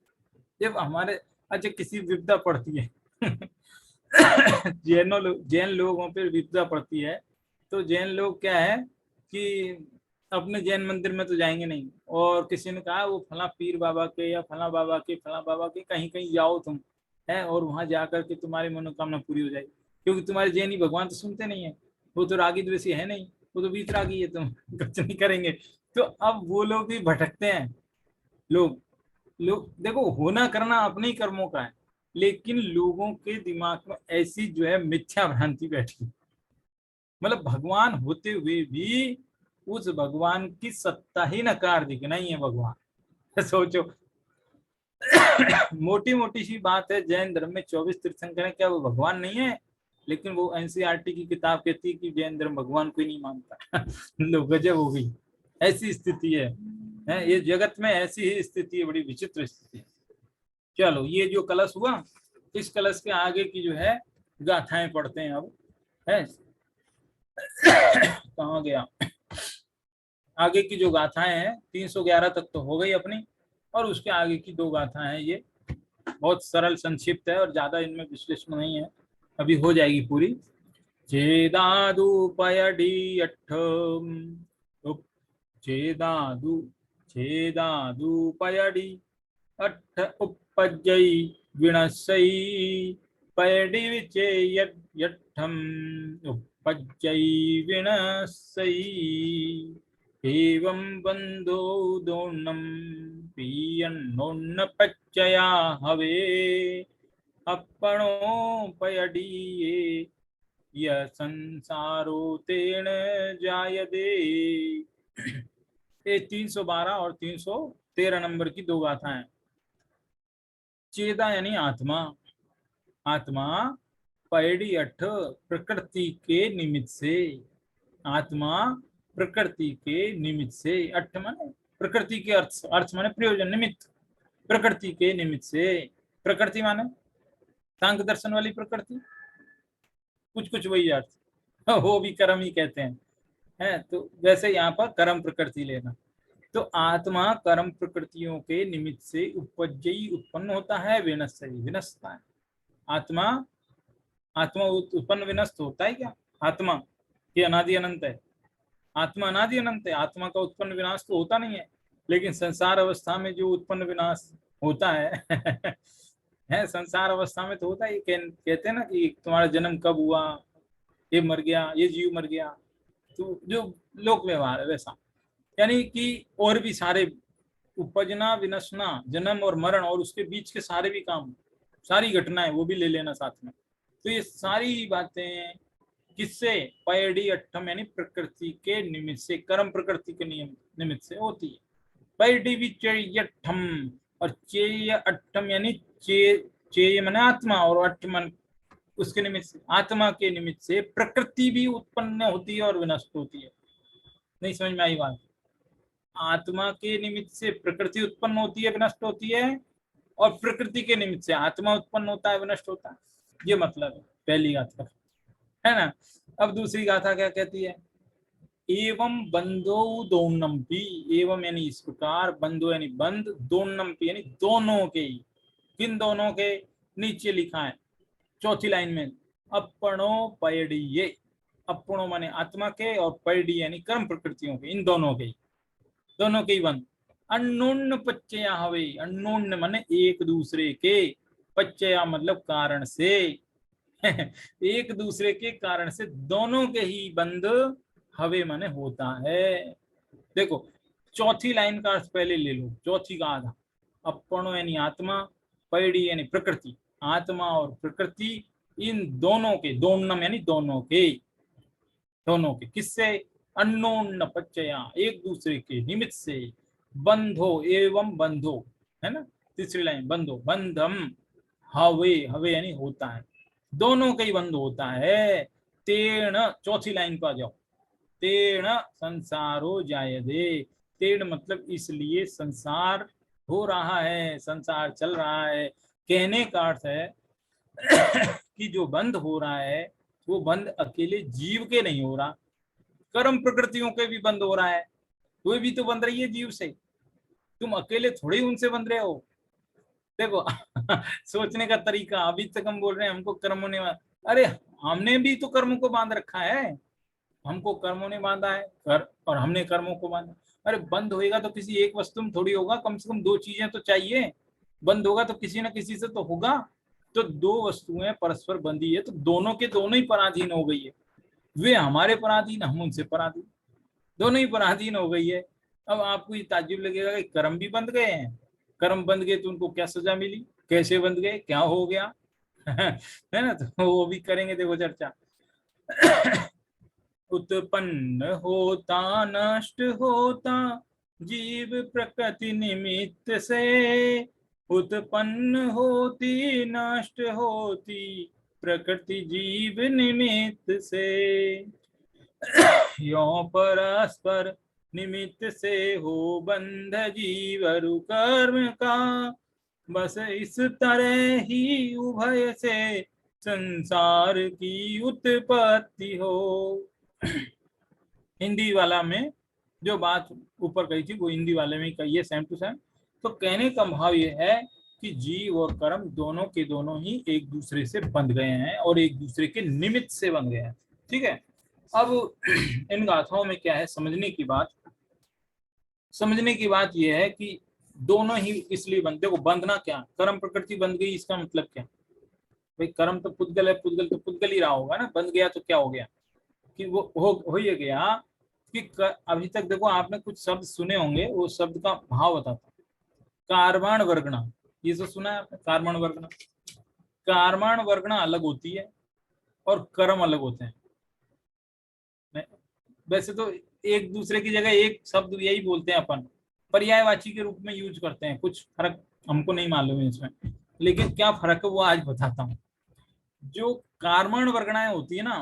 जब हमारे, अच्छा किसी विपदा पड़ती है जैन लोगों पर विपदा पड़ती है, तो जैन लोग क्या है कि अपने जैन मंदिर में तो जाएंगे नहीं, और किसी ने कहा वो फला पीर बाबा के या फला बाबा के कहीं कहीं जाओ तुम, है, और वहां जाकर के तुम्हारी मनोकामना पूरी हो जाएगी। क्योंकि तुम्हारे जैनी भगवान तो सुनते नहीं है, वो तो रागी द्वेषी है नहीं, वो तो बीतरागी है, तुम कुछ नहीं करेंगे। तो अब वो लोग भी भटकते हैं। लोग लोग देखो, होना करना अपने ही कर्मों का है, लेकिन लोगों के दिमाग में ऐसी जो है मिथ्या भ्रांति बैठी, मतलब भगवान होते हुए भी उस भगवान की सत्ता ही नकार दी कि नहीं है भगवान। सोचो, मोटी मोटी सी बात है, जैन धर्म में 24 तीर्थंकर हैं, क्या वो भगवान नहीं है? लेकिन वो एनसीईआरटी की किताब कहती है कि जैन धर्म भगवान को ही नहीं मानता। लो गजब हो गई, ऐसी स्थिति है ये जगत में, ऐसी ही स्थिति है, बड़ी विचित्र स्थिति है। चलो, ये जो कलश हुआ, इस कलश के आगे की जो है गाथाएं पढ़ते हैं अब, है। कहाँ गया? आगे की जो गाथाएं हैं 311 तक तो हो गई अपनी, और उसके आगे की 2 गाथाएं हैं, ये बहुत सरल संक्षिप्त है और ज्यादा इनमें विश्लेषण नहीं है, अभी हो जाएगी पूरी। छेदादुपयडी अट्ठ छेदादु छेदादुपयडी अट्ठ उपजयी विणसई पयडी विचे यट्ठम उपजयी विणसई एवं बंधो दोन्नम पीयन्नोन्न पच्चया हवे अपणोपयडीये यह संसारो तेण जायते। ये 312 और 313 नंबर की 2 गाथाएं। चेदा यानी आत्मा, आत्मा पैडी अठ प्रकृति के निमित्त से, आत्मा प्रकृति के निमित्त से, अठ माने प्रकृति के अर्थ, अर्थ माने प्रयोजन, निमित्त प्रकृति के निमित्त से। प्रकृति माने सांख्य दर्शन वाली प्रकृति, कुछ कुछ वही अर्थ, वो भी कर्म ही कहते हैं, है। तो वैसे यहाँ पर कर्म प्रकृति लेना, तो आत्मा कर्म प्रकृतियों के निमित्त से उपजयी उत्पन्न होता है, विनश्यति विनश्ता है। आत्मा आत्मा उत्पन्न विनष्ट होता है क्या? आत्मा ये अनादि अनंत है, आत्मा अनादि अनंत है, आत्मा का उत्पन्न विनाश तो होता नहीं है। लेकिन संसार अवस्था में जो उत्पन्न विनाश होता है है, संसार अवस्था में तो होता है। कहते हैं ना कि तुम्हारा जन्म कब हुआ, ये मर गया, ये जीव मर गया, तो जो लोक व्यवहार है वैसा। यानी कि और भी सारे उपजना विनशना, जन्म और मरण और उसके बीच के सारे भी काम, सारी घटनाएं वो भी ले लेना साथ में। तो ये सारी बातें किससे, पैडी अट्ठम यानी प्रकृति के निमित्त से, कर्म प्रकृति के नियम निमित्त से होती है। पैडी विचयठम, और चेय अट्ठम यानी चेय मन आत्मा, और अट्ठ मन उसके निमित्त से, आत्मा के निमित्त से प्रकृति भी उत्पन्न होती है और विनष्ट होती है। नहीं समझ में आई बात? आत्मा के निमित्त से प्रकृति उत्पन्न होती है, विनष्ट होती है, और प्रकृति के निमित्त से आत्मा उत्पन्न होता है, विनष्ट होता है। ये मतलब है पहली गाथा, है ना। अब दूसरी गाथा क्या कहती है, एवं बंधो दोनम्पी, एवं यानी इस प्रकार, बंधो यानी बंध, दोनम्पी यानी दोनों के, किन दोनों के, नीचे लिखा है चौथी लाइन में, अपनो पैडीये, अपनो माने आत्मा के, और पैडी यानी कर्म प्रकृतियों के, इन दोनों के ही बंध। अन्योन्य पच्चया हवे, अन्योन्य माने एक दूसरे के, पच्चया मतलब कारण से एक दूसरे के कारण से दोनों के ही बंध हवे माने होता है। देखो चौथी लाइन का अर्थ पहले ले लो, चौथी का आधा, अपनो यानी आत्मा, पैडी यानी प्रकृति, आत्मा और प्रकृति इन दोनों के, दोनम यानी दोनों के किससे, अन्योन्य पच्चया एक दूसरे के निमित्त से, बंधो एवं बंधो, है ना, तीसरी लाइन, बंधो बंधम, हवे हवे यानी होता है, दोनों का ही बंध होता है। तेण, चौथी लाइन पर आ जाओ, तेण संसारो जायते, तेण मतलब इसलिए संसार हो रहा है, संसार चल रहा है। कहने का अर्थ है कि जो बंध हो रहा है वो बंध अकेले जीव के नहीं हो रहा, कर्म प्रकृतियों के भी बंद हो रहा है, वो भी तो बंध रही है जीव से, तुम अकेले थोड़े ही उनसे बंध रहे हो। देखो सोचने का तरीका, अभी तक हम बोल रहे हैं हमको कर्मों ने, अरे हमने भी तो कर्मों को बांध रखा है, हमको कर्मों ने बांधा है कर, और हमने कर्मों को बांधा। अरे बंद होएगा तो किसी एक वस्तु में थोड़ी होगा, कम से कम दो चीजें तो चाहिए, बंद होगा तो किसी न किसी से तो होगा। तो दो वस्तुएं परस्पर बंधी है तो दोनों के दोनों ही पराधीन हो गई है, वे हमारे पराधीन, हम उनसे पराधीन, दोनों ही पराधीन हो गई है। अब आपको ये ताज्जुब लगेगा कि कर्म भी बंद गए हैं, कर्म बंद गए तो उनको क्या सजा मिली, कैसे बंद गए, क्या हो गया है ना, तो वो भी करेंगे देखो चर्चा। उत्पन्न होता नष्ट होता जीव प्रकृति निमित्त से, उत्पन्न होती नष्ट होती प्रकृति जीव निमित्त से, यो परस्पर निमित्त से हो बंध जीवरु कर्म का, बस इस तरह ही उभय से संसार की उत्पत्ति हो। हिंदी वाला में जो बात ऊपर कही थी वो हिंदी वाले में कही है सेम टू सेम। तो कहने का भाव ये है कि जीव और कर्म दोनों के दोनों ही एक दूसरे से बंध गए हैं और एक दूसरे के निमित्त से बंध गए हैं। ठीक है, अब इन गाथाओं में क्या है, समझने की बात यह है कि दोनों ही इसलिए बनते को, बंधना क्या, कर्म प्रकृति बंध गई, इसका मतलब क्या, भाई कर्म तो पुद्गल है, पुद्गल तो पुद्गल ही रहा होगा ना, बंध गया तो क्या हो गया कि वो हो ही गया कि अभी तक देखो आपने कुछ शब्द सुने होंगे, वो शब्द का भाव बताता, कार्बन वर्गणा, ये तो सुना है आपने, कार्बन वर्गणा, कार्बन वर्गणा अलग होती है और कर्म अलग होते हैं। वैसे तो एक दूसरे की जगह एक शब्द यही बोलते हैं अपन, पर्यायवाची के रूप में यूज करते हैं, कुछ फर्क हमको नहीं मालूम है इसमें, लेकिन क्या फर्क है वो आज बताता हूँ। जो कार्बन वर्गणाएं होती है ना,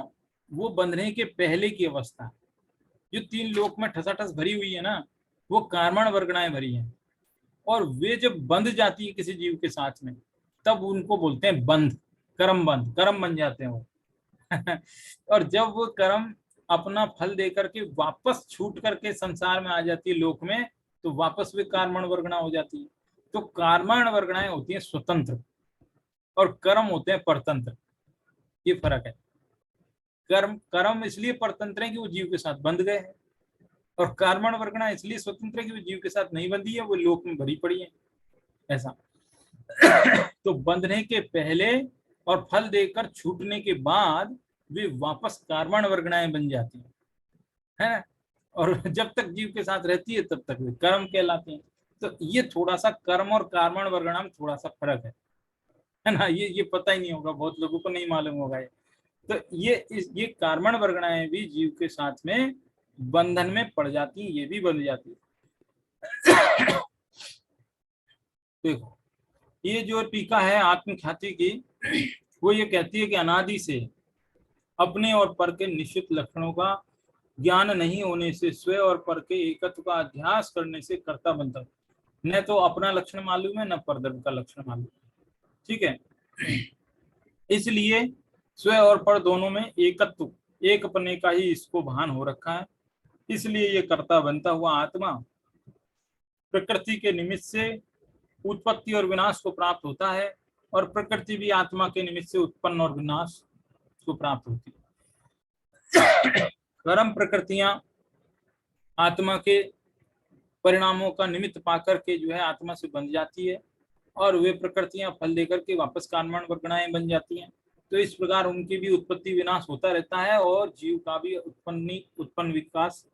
वो बंधने के पहले की अवस्था, जो तीन लोक में ठसाठस भरी हुई है ना, वो कार्बन वर्गणाएं भरी है, और वे जब बंध जाती है किसी जीव के साथ में तब उनको बोलते हैं बंध, कर्म बंध, कर्म बन जाते हैं वो और जब वो कर्म अपना फल देकर के वापस छूट करके संसार में आ जाती है लोक में, तो वापस वे कार्बन वर्गणा हो जाती है। तो कार्बन वर्गणाएं होती हैं स्वतंत्र और कर्म होते हैं परतंत्र, ये फर्क है। कर्म इसलिए परतंत्र है कि वो जीव के साथ बंध गए हैं, और कार्बन वर्गणा इसलिए स्वतंत्र है कि वो जीव के साथ नहीं बंधी है, वो लोक में भरी पड़ी है, ऐसा तो बंधने के पहले और फल देकर छूटने के बाद वे वापस कार्बन वर्गणाएं बन जाती है ना, और जब तक जीव के साथ रहती है तब तक वे कर्म कहलाती हैं। तो ये थोड़ा सा कर्म और कार्मण वर्गणा में थोड़ा सा फर्क है ना। ये पता ही नहीं होगा, बहुत लोगों को नहीं मालूम होगा ये। तो ये कार्मण वर्गणाएं भी जीव के साथ में बंधन में पड़ जाती हैं, ये भी बन जाती है। देखो ये जो टीका है आत्मख्याति की, वो ये कहती है कि अनादि से अपने और पर के निश्चित लक्षणों का ज्ञान नहीं होने से स्व और पर के एकत्व का अध्यास करने से कर्ता बनता है। न तो अपना लक्षण मालूम है, न परधर्म का लक्षण मालूम है। ठीक है, इसलिए स्व और पर दोनों में एकत्व, एक अपने का ही इसको भान हो रखा है। इसलिए ये कर्ता बनता हुआ आत्मा प्रकृति के निमित्त से उत्पत्ति और विनाश को प्राप्त होता है, और प्रकृति भी आत्मा के निमित्त से उत्पन्न और विनाश को प्राप्त होती है। कर्म प्रकृतियां आत्मा के परिणामों का निमित्त पाकर के जो है आत्मा से बन जाती है, और वे प्रकृतियां फल देकर के वापस कार्मण वर्गणाएं बन जाती हैं। तो इस प्रकार उनकी भी उत्पत्ति विनाश होता रहता है, और जीव का भी उत्पन्न विकास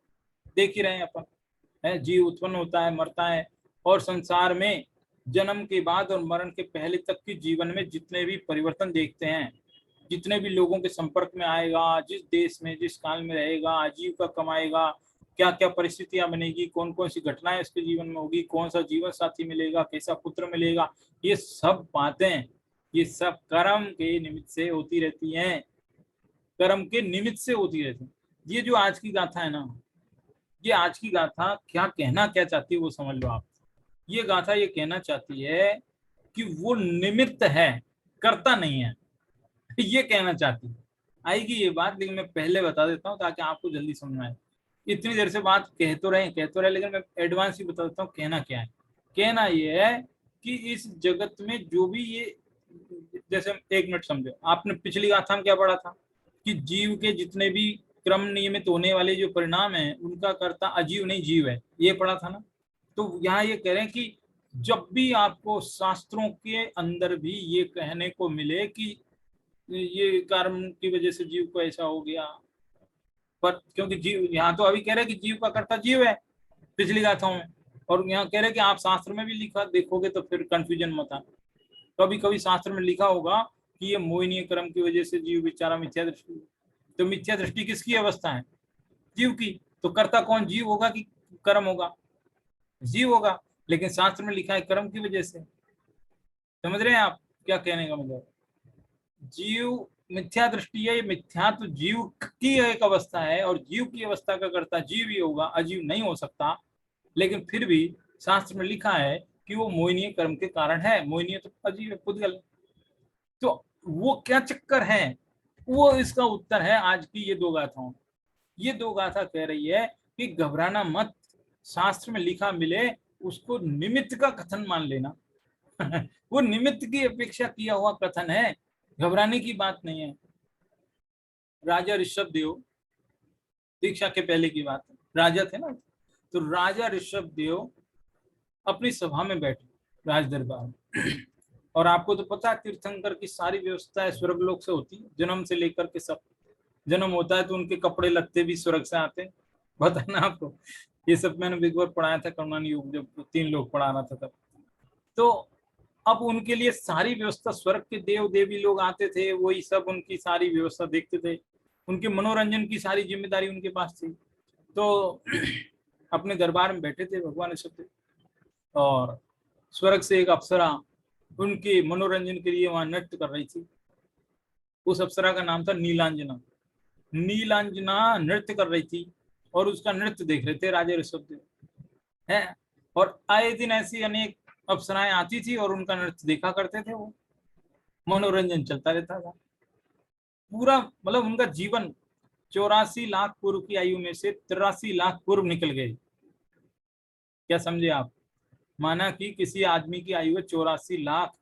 देख ही रहे हैं अपन है। जीव उत्पन्न होता है, मरता है, और संसार में जन्म के बाद और मरण के पहले तक के जीवन में जितने भी परिवर्तन देखते हैं, जितने भी लोगों के संपर्क में आएगा, जिस देश में जिस काल में रहेगा, आजीविका कमाएगा, क्या क्या परिस्थितियां बनेगी, कौन कौन सी घटनाएं उसके जीवन में होगी, कौन सा जीवन साथी मिलेगा, कैसा पुत्र मिलेगा, ये सब बातें ये सब कर्म के निमित्त से होती रहती हैं, कर्म के निमित्त से होती रहती है। ये जो आज की गाथा है ना, ये आज की गाथा क्या कहना क्या चाहती है वो समझ लो आप। ये गाथा ये कहना चाहती है कि वो निमित्त है, कर्ता नहीं है, ये कहना चाहती है। आएगी ये बात, लेकिन मैं पहले बता देता हूँ ताकि आपको जल्दी समझ में आए। इतनी देर से बात कह तो रहे, लेकिन मैं एडवांस ही बता देता हूँ कहना क्या है। कहना ये है कि इस जगत में जो भी ये, जैसे एक मिनट समझो, आपने पिछली गाथा में क्या पढ़ा था कि जीव के जितने भी क्रम नियमित होने वाले जो परिणाम है उनका कर्ता अजीव नहीं जीव है, ये पढ़ा था ना। तो यहाँ ये कह रहे हैं कि जब भी आपको शास्त्रों के अंदर भी ये कहने को मिले कि ये कर्म की वजह से जीव को ऐसा हो गया, पर क्योंकि जीव यहाँ तो अभी कह रहे हैं कि जीव का कर्ता जीव है पिछली गाथाओं में, और यहाँ कह रहे हैं कि आप शास्त्र में भी लिखा देखोगे तो फिर कंफ्यूजन मत आना। कभी कभी शास्त्र में लिखा होगा कि ये मोहिनीय कर्म की वजह से जीव बेचारा मिथ्या दृष्टि, तो मिथ्या दृष्टि किसकी अवस्था है? जीव की। तो कर्ता कौन, जीव होगा कि कर्म होगा? जीव होगा। लेकिन शास्त्र में लिखा है कर्म की वजह से। समझ रहे हैं आप क्या कहने का मतलब? जीव मिथ्या दृष्टि है, मिथ्या तो जीव की एक अवस्था है, और जीव की अवस्था का कर्ता जीव ही होगा, अजीव नहीं हो सकता। लेकिन फिर भी शास्त्र में लिखा है कि वो मोहिनीय कर्म के कारण है। मोहिनीय तो अजीव है, पुद्गल। तो वो क्या चक्कर है, वो इसका उत्तर है आज की ये दो गाथाओं। ये दो गाथा कह रही है कि घबराना मत, शास्त्र में लिखा मिले उसको निमित्त का कथन मान लेना। वो निमित्त की अपेक्षा किया हुआ कथन है, घबराने की बात नहीं है। राजा ऋषभ देव, दीक्षा के पहले की बात है, राजा थे ना, तो राजा ऋषभ देव अपनी सभा में बैठे राज दरबार, और आपको तो पता है तीर्थंकर की सारी व्यवस्था स्वर्गलोक से होती है, जन्म से लेकर के सब। जन्म होता है तो उनके कपड़े लत्ते भी स्वर्ग से आते हैं, पता ना आपको? ये सब मैंने बिग बार पढ़ाया था करुणान योग, जब 3 लोग पढ़ा रहा था तब। तो अब उनके लिए सारी व्यवस्था, स्वर्ग के देव देवी लोग आते थे, वही सब उनकी सारी व्यवस्था देखते थे, उनके मनोरंजन की सारी जिम्मेदारी उनके पास थी। तो अपने दरबार में बैठे थे भगवान ऋषभ, और स्वर्ग से एक अप्सरा उनके मनोरंजन के लिए वहां नृत्य कर रही थी। उस अप्सरा का नाम था नीलांजना। नीलांजना नृत्य कर रही थी, और उसका नृत्य देख रहे थे राजा ऋषभदेव है। और आए दिन ऐसी अनेक अप्सराएं आती थी और उनका नृत्य देखा करते थे, वो मनोरंजन चलता रहता था पूरा। मतलब उनका जीवन 84 लाख पूर्व की आयु में से 83 लाख पूर्व निकल गए। क्या समझे आप? माना कि किसी आदमी की आयु है 84 लाख,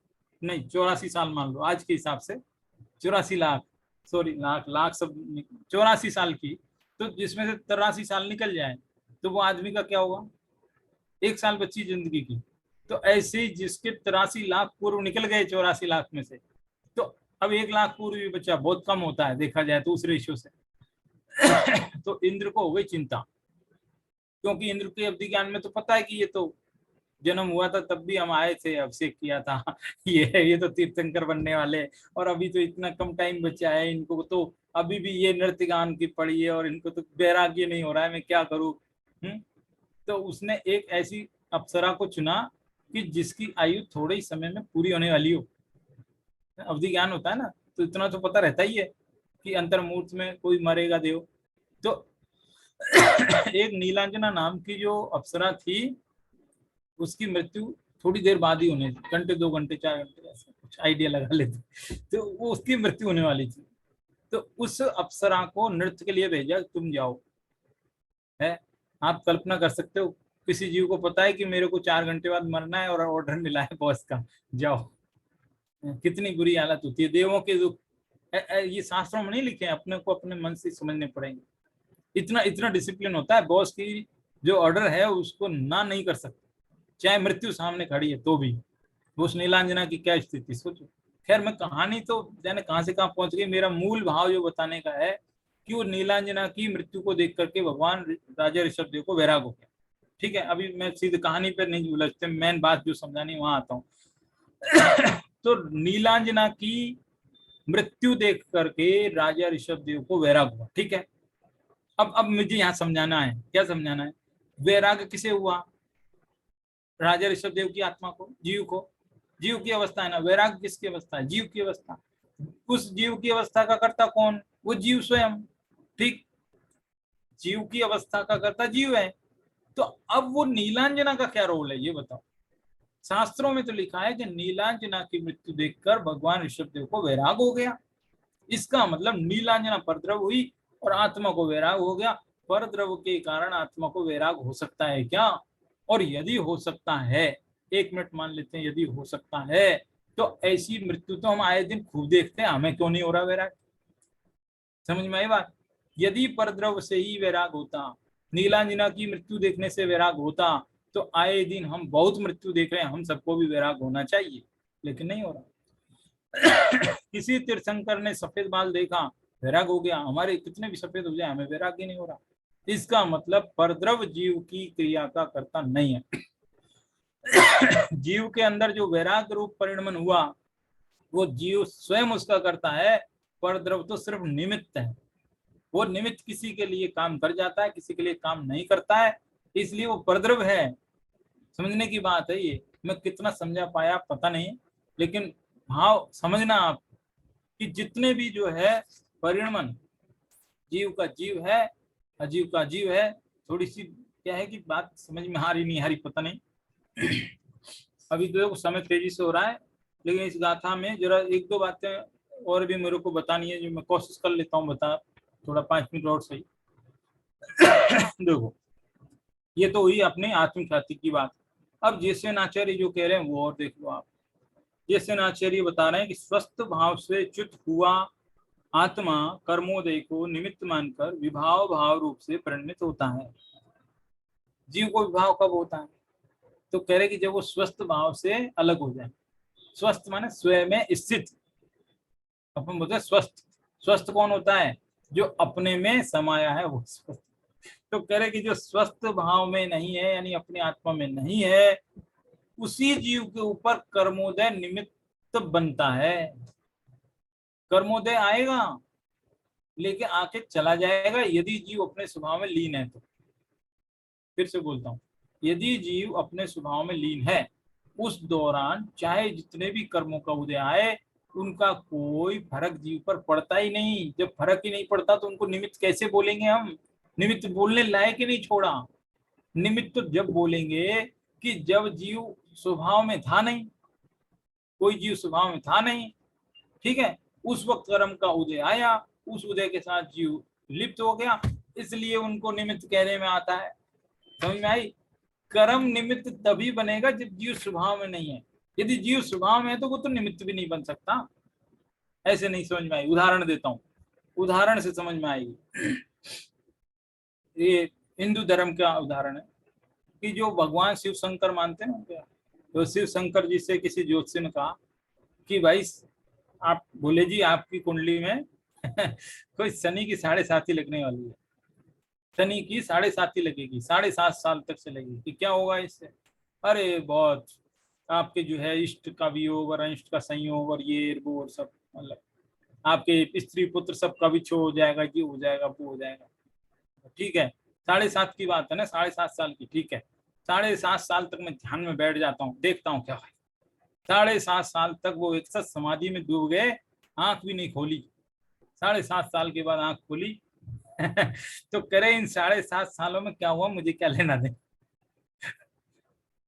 नहीं 84 साल मान लो आज के हिसाब से, 84 लाख, सॉरी लाख लाख सब 84 साल की, तो जिसमें से 83 साल निकल जाए तो वो आदमी का क्या होगा? 1 साल बची जिंदगी की। तो ऐसे ही जिसके 83 लाख पूर्व निकल गए 84 लाख में से, तो अब 1 लाख पूर्व भी बचा, बहुत कम होता है देखा जाए तो उस रेशियो से। तो इंद्र को हो गई चिंता, क्योंकि इंद्र के अवधि ज्ञान में तो पता है कि ये तो जन्म हुआ था तब भी हम आए थे, अभिषेक किया था। ये तो तीर्थंकर बनने वाले, और अभी तो इतना कम टाइम बचा है इनको, तो अभी भी ये नृत्य गान की पड़ी है और इनको तो वैराग्य नहीं हो रहा है, मैं क्या करूं। तो उसने एक ऐसी अप्सरा को चुना कि जिसकी आयु थोड़े ही समय में पूरी होने वाली हो। अवधि ज्ञान होता है ना, तो इतना तो पता रहता ही है कि अंतर्मूर्त में कोई मरेगा देव। तो एक नीलांजना नाम की जो अप्सरा थी, उसकी मृत्यु थोड़ी देर बाद ही होने थी, घंटे 2 घंटे 4 घंटे ऐसा कुछ आइडिया लगा लेते, तो वो उसकी मृत्यु होने वाली थी। तो उस अप्सरा को नृत्य के लिए भेजा, तुम जाओ। है, आप कल्पना कर सकते हो, किसी जीव को पता है कि मेरे को 4 घंटे बाद मरना है और ऑर्डर मिला है बॉस का, जाओ। कितनी बुरी हालत होती है देवों के दुख। ये शास्त्रों में नहीं लिखे हैं, अपने को अपने मन से समझने पड़ेंगे। इतना इतना डिसिप्लिन होता है, बॉस की जो ऑर्डर है उसको ना नहीं कर सकते, चाहे मृत्यु सामने खड़ी है तो भी। उस नीलांजना की क्या स्थिति सोचो। खैर, मैं कहानी तो जाने कहां से कहां पहुंच गई, मेरा मूल भाव जो बताने का है कि वो नीलांजना की मृत्यु को देख करके भगवान राजा ऋषभदेव को वैराग हो गया। ठीक है, अभी मैं सीधे कहानी पर नहीं उलझते, मेन बात जो समझानी वहां आता हूँ। तो नीलांजना की मृत्यु देख करके राजा ऋषभदेव को वैराग हुआ। ठीक है, अब मुझे यहाँ समझाना है, क्या समझाना है। वैराग किसे हुआ? राजा ऋषभदेव की आत्मा को, जीव को। जीव की अवस्था है ना, वैराग किसकी अवस्था है? जीव की अवस्था। उस जीव की अवस्था का कर्ता कौन? वो जीव स्वयं। ठीक, जीव की अवस्था का कर्ता जीव है। तो अब वो नीलांजना का क्या रोल है ये बताओ। शास्त्रों में तो लिखा है कि नीलांजना की मृत्यु देखकर भगवान ऋषभदेव को वैराग हो गया। इसका मतलब नीलांजना परद्रव हुई और आत्मा को वैराग हो गया। परद्रव के कारण आत्मा को वैराग हो सकता है क्या? और यदि हो सकता है, 1 मिनट मान लेते हैं, यदि हो सकता है, तो ऐसी मृत्यु तो हम आए दिन खूब देखते हैं, हमें क्यों नहीं हो रहा वैराग? समझ में आई बात? यदि परद्रव से ही वैराग होता, नीलांजना की मृत्यु देखने से वैराग होता, तो आए दिन हम बहुत मृत्यु देख रहे हैं, हम सबको भी वैराग होना चाहिए, लेकिन नहीं हो रहा। किसी तीर्थंकर ने सफेद बाल देखा, वैराग हो गया, हमारे कितने भी सफेद हो जाए हमें वैराग ही नहीं हो रहा। इसका मतलब परद्रव जीव की क्रिया का कर्ता नहीं है। जीव के अंदर जो वैराग रूप परिणमन हुआ, वो जीव स्वयं उसका करता है। परद्रव तो सिर्फ निमित्त है। वो निमित्त किसी के लिए काम कर जाता है, किसी के लिए काम नहीं करता है, इसलिए वो परद्रव है। समझने की बात है ये। मैं कितना समझा पाया पता नहीं, लेकिन भाव समझना आप कि जितने भी जो है परिणमन, जीव का जीव है, अजीव का जीव है। थोड़ी सी क्या है कि बात समझ में आ रही नहीं आ रही पता नहीं। अभी तो समय तेजी से हो रहा है, लेकिन इस गाथा में जरा 1-2 बातें और भी मेरे को बतानी है, जो मैं कोशिश कर लेता हूँ बता, थोड़ा 5 मिनट और सही। देखो, ये तो हुई अपने आत्म ख्याति की बात। अब जैसे आचार्य जो कह रहे हैं वो और देख लो आप। जैसे आचार्य बता रहे हैं कि स्वस्थ भाव से च्युत हुआ आत्मा कर्मोदय को निमित्त मानकर विभाव भाव रूप से परिणित होता है। जीव को विभाव कब होता है? तो कह रहे कि जब वो स्वस्थ भाव से अलग हो जाए। स्वस्थ माने स्वयं में स्थित। अपन बोलते हैं स्वस्थ। स्वस्थ कौन होता है? जो अपने में समाया है वो स्वस्थ। तो कह रहे कि जो स्वस्थ भाव में नहीं है, यानी अपनी आत्मा में नहीं है, उसी जीव के ऊपर कर्मोदय निमित्त बनता है। कर्मोदय आएगा, लेके आके चला जाएगा, यदि जीव अपने स्वभाव में लीन है तो। फिर से बोलता हूँ, यदि जीव अपने स्वभाव में लीन है, उस दौरान चाहे जितने भी कर्मों का उदय आए, उनका कोई फर्क जीव पर पड़ता ही नहीं। जब फर्क ही नहीं पड़ता तो उनको निमित्त कैसे बोलेंगे हम? निमित्त बोलने लायक ही नहीं छोड़ा। निमित्त तो जब बोलेंगे कि जब जीव स्वभाव में था नहीं, कोई जीव स्वभाव में था नहीं, ठीक है, उस वक्त कर्म का उदय आया, उस उदय के साथ जीव लिप्त हो गया, इसलिए उनको निमित्त कहने में आता है। समझ में आई? कर्म निमित्त तभी बनेगा जब जीव स्वभाव में नहीं है। यदि जीव स्वभाव में है तो वो तो निमित्त भी नहीं बन सकता। ऐसे नहीं समझ में आई? उदाहरण देता हूँ, उदाहरण से समझ में आएगी। ये हिंदू धर्म का उदाहरण है कि जो भगवान शिव शंकर मानते हैं क्या, तो शिव शंकर जी से किसी ज्योतिषी ने कहा कि भाई, आप बोले जी आपकी कुंडली में कोई शनि की 7.5 लगने वाली है। शनि की 7.5 लगेगी, 7.5 साल तक चलेगी, कि क्या होगा इससे? अरे बहुत, आपके जो है इष्ट का वियोग और अनिष्ट का संयोग और ये वो और सब, मतलब आपके स्त्री पुत्र सब का विच्छो हो जाएगा, ये हो जाएगा, वो हो जाएगा। ठीक है, 7.5 की बात है ना, 7.5 साल की, ठीक है। 7.5 साल तक मैं ध्यान में बैठ जाता हूँ, देखता हूँ क्या है। 7.5 साल तक वो एक साथ समाधि में डूब गए, आंख भी नहीं खोली। 7.5 साल के बाद आंख खोली। तो करे इन 7.5 सालों में क्या हुआ, मुझे क्या लेना दे।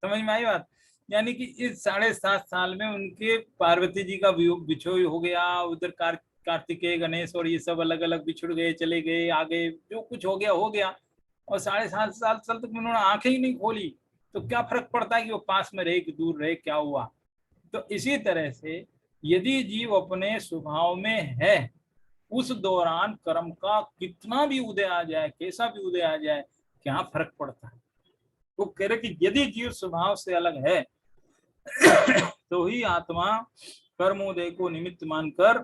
समझ में आई बात। यानी कि इस 7.5 साल में उनके पार्वती जी का बिछोह हो गया, उधर कार्तिकेय गणेश और ये सब अलग अलग बिछुड़ गए, चले गए, आगे जो कुछ हो गया हो गया। और 7.5 साल तक उन्होंने आंखें ही नहीं खोली, तो क्या फर्क पड़ता है कि वो पास में रहे कि दूर रहे, क्या हुआ। तो इसी तरह से यदि जीव अपने स्वभाव में है, उस दौरान कर्म का कितना भी उदय आ जाए, कैसा भी उदय आ जाए, क्या फर्क पड़ता है। वो कह रहे कि यदि जीव स्वभाव से अलग है तो ही आत्मा कर्मोदय को निमित्त मानकर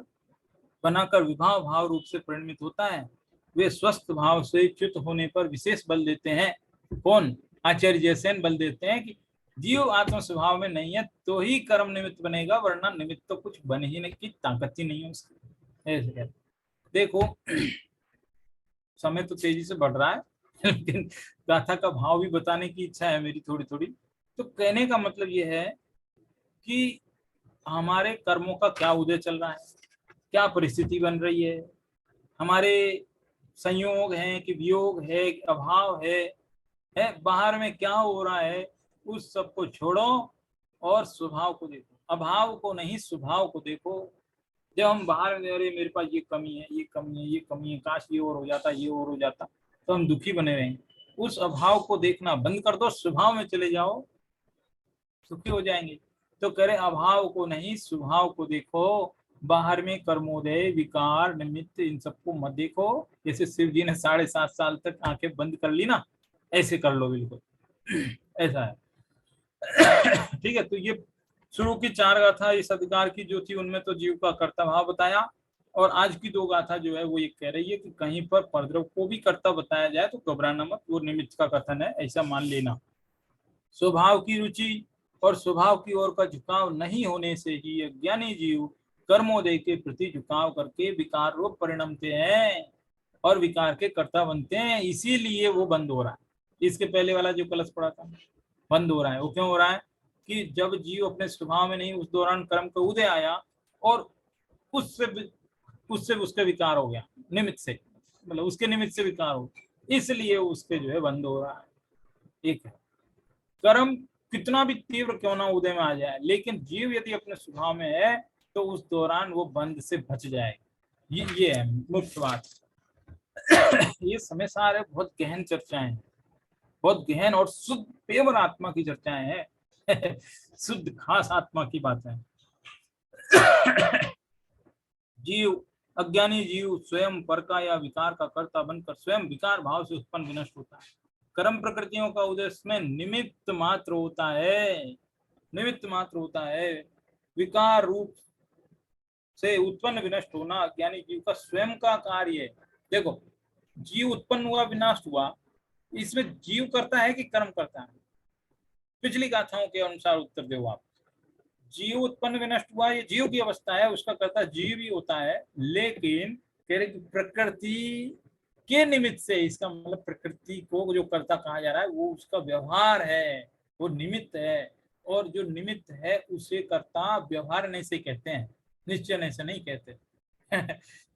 बनाकर विभाव भाव रूप से परिणमित होता है। वे स्वस्थ भाव से च्युत होने पर विशेष बल देते हैं। कौन? आचार्य जयसेन बल देते हैं कि जीव आत्म स्वभाव में नहीं है तो ही कर्म निमित्त बनेगा, वरना निमित्त तो कुछ बन ही नहीं की ताकत ही नहीं है उसकी। ऐसे देखो, समय तो तेजी से बढ़ रहा है लेकिन गाथा का भाव भी बताने की इच्छा है मेरी थोड़ी थोड़ी। तो कहने का मतलब यह है कि हमारे कर्मों का क्या उदय चल रहा है, क्या परिस्थिति बन रही है, हमारे संयोग है कि वियोग है कि अभाव है बाहर में क्या हो रहा है, उस सब को छोड़ो और स्वभाव को देखो। अभाव को नहीं, स्वभाव को देखो। जब हम बाहर में, अरे मेरे पास ये कमी है, ये कमी है, ये कमी है, काश ये और हो जाता, ये और हो जाता, तो हम दुखी बने रहें। उस अभाव को देखना बंद कर दो, स्वभाव में चले जाओ, सुखी हो जाएंगे। तो करे अभाव को नहीं, स्वभाव को देखो। बाहर में कर्मोदय विकार निमित्त इन सबको मत देखो। जैसे शिव जी ने 7.5 साल तक आंखें बंद कर ली ना, ऐसे कर लो बिल्कुल। ऐसा है। ठीक है, तो ये शुरू की 4 गाथा इस अधिकार की जो थी, उनमें तो जीव का कर्ता भाव बताया। और आज की 2 गाथा जो है वो ये कह रही है कि कहीं पर परद्रव को भी कर्ता बताया जाए तो घबराना मत, वो निमित्त का कथन है, ऐसा मान लेना। स्वभाव की रुचि और स्वभाव की ओर का झुकाव नहीं होने से ही अज्ञानी जीव कर्मोदय के प्रति झुकाव करके विकार रूप परिणमते हैं और विकार के कर्ता बनते हैं। इसीलिए वो बंद हो रहा है। इसके पहले वाला जो कलश पड़ा था, बंद हो रहा है। वो क्यों हो रहा है कि जब जीव अपने स्वभाव में नहीं, उस दौरान कर्म का उदय आया और उससे उससे उसके विकार हो गया, निमित्त से, मतलब उसके निमित्त से विकार हो, इसलिए उसके जो है बंद हो रहा है। एक है, कर्म कितना भी तीव्र क्यों ना उदय में आ जाए, लेकिन जीव यदि अपने स्वभाव में है तो उस दौरान वो बंद से बच जाए। ये है मुख्य बात। ये समय सारे बहुत गहन चर्चाएं, बहुत गहन और शुद्ध पेवर आत्मा की चर्चाएं हैं। शुद्ध खास आत्मा की बातें। जीव, अज्ञानी जीव स्वयं पर का या विकार का कर्ता बनकर स्वयं विकार भाव से उत्पन्न विनष्ट होता है। कर्म प्रकृतियों का उदय में निमित्त मात्र होता है, निमित्त मात्र होता है। विकार रूप से उत्पन्न विनष्ट होना अज्ञानी जीव का स्वयं का कार्य है। देखो, जीव उत्पन्न हुआ, विनाश हुआ, इसमें जीव करता है कि कर्म करता है? पिछली गाथाओं के अनुसार उत्तर दो आप। जीव उत्पन्न विनष्ट हुआ, ये जीव की अवस्था है, उसका कर्ता जीव ही होता है। लेकिन कह रहे कि प्रकृति के निमित्त से, इसका मतलब प्रकृति को जो कर्ता कहा जा रहा है वो उसका व्यवहार है, वो निमित्त है। और जो निमित्त है उसे कर्ता व्यवहार नहीं से कहते हैं, निश्चय नहीं से नहीं कहते।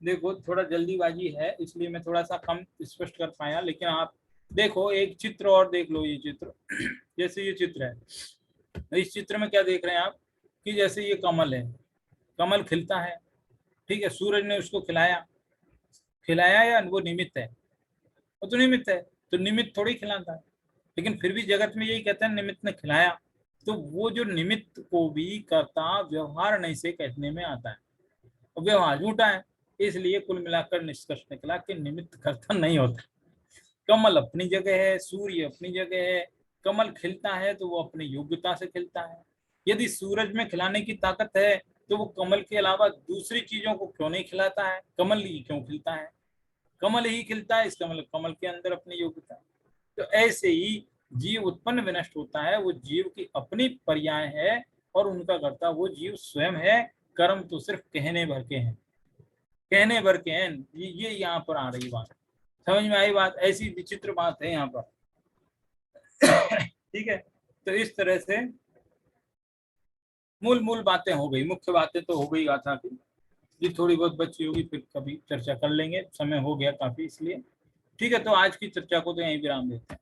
देखो, थोड़ा जल्दीबाजी है इसलिए मैं थोड़ा सा कम स्पष्ट कर पाया, लेकिन आप देखो एक चित्र और देख लो। ये चित्र, जैसे ये चित्र है, इस चित्र में क्या देख रहे हैं आप कि जैसे ये कमल है, कमल खिलता है, ठीक है, सूरज ने उसको खिलाया, खिलाया या वो निमित्त है? वो तो निमित्त है, तो निमित्त थोड़ी खिलाता है। लेकिन फिर भी जगत में यही कहते हैं निमित्त ने खिलाया। तो वो जो निमित्त को भी कर्ता व्यवहार नहीं से कहने में आता है, और व्यवहार झूठा है। इसलिए कुल मिलाकर निष्कर्ष निकला कि निमित्त कर्ता नहीं होता। कमल अपनी जगह है, सूर्य अपनी जगह है। कमल खिलता है तो वो अपनी योग्यता से खिलता है। यदि सूरज में खिलाने की ताकत है तो वो कमल के अलावा दूसरी चीजों को क्यों नहीं खिलाता है? कमल ही क्यों खिलता है? कमल ही खिलता है, इसका मतलब कमल के अंदर अपनी योग्यता है। तो ऐसे ही जीव उत्पन्न विनष्ट होता है, वो जीव की अपनी पर्याय है और उनका कर्ता वो जीव स्वयं है। कर्म तो सिर्फ कहने भर के हैं, कहने भर के हैं। ये यहाँ पर आ रही बात, समझ में आई बात? ऐसी विचित्र बात है यहाँ पर। ठीक है, तो इस तरह से मूल मूल बातें हो गई, मुख्य बातें तो हो गई गाथा की। ये थोड़ी बहुत बची होगी, फिर कभी चर्चा कर लेंगे, समय हो गया काफी इसलिए। ठीक है, तो आज की चर्चा को तो यहीं विराम देते हैं।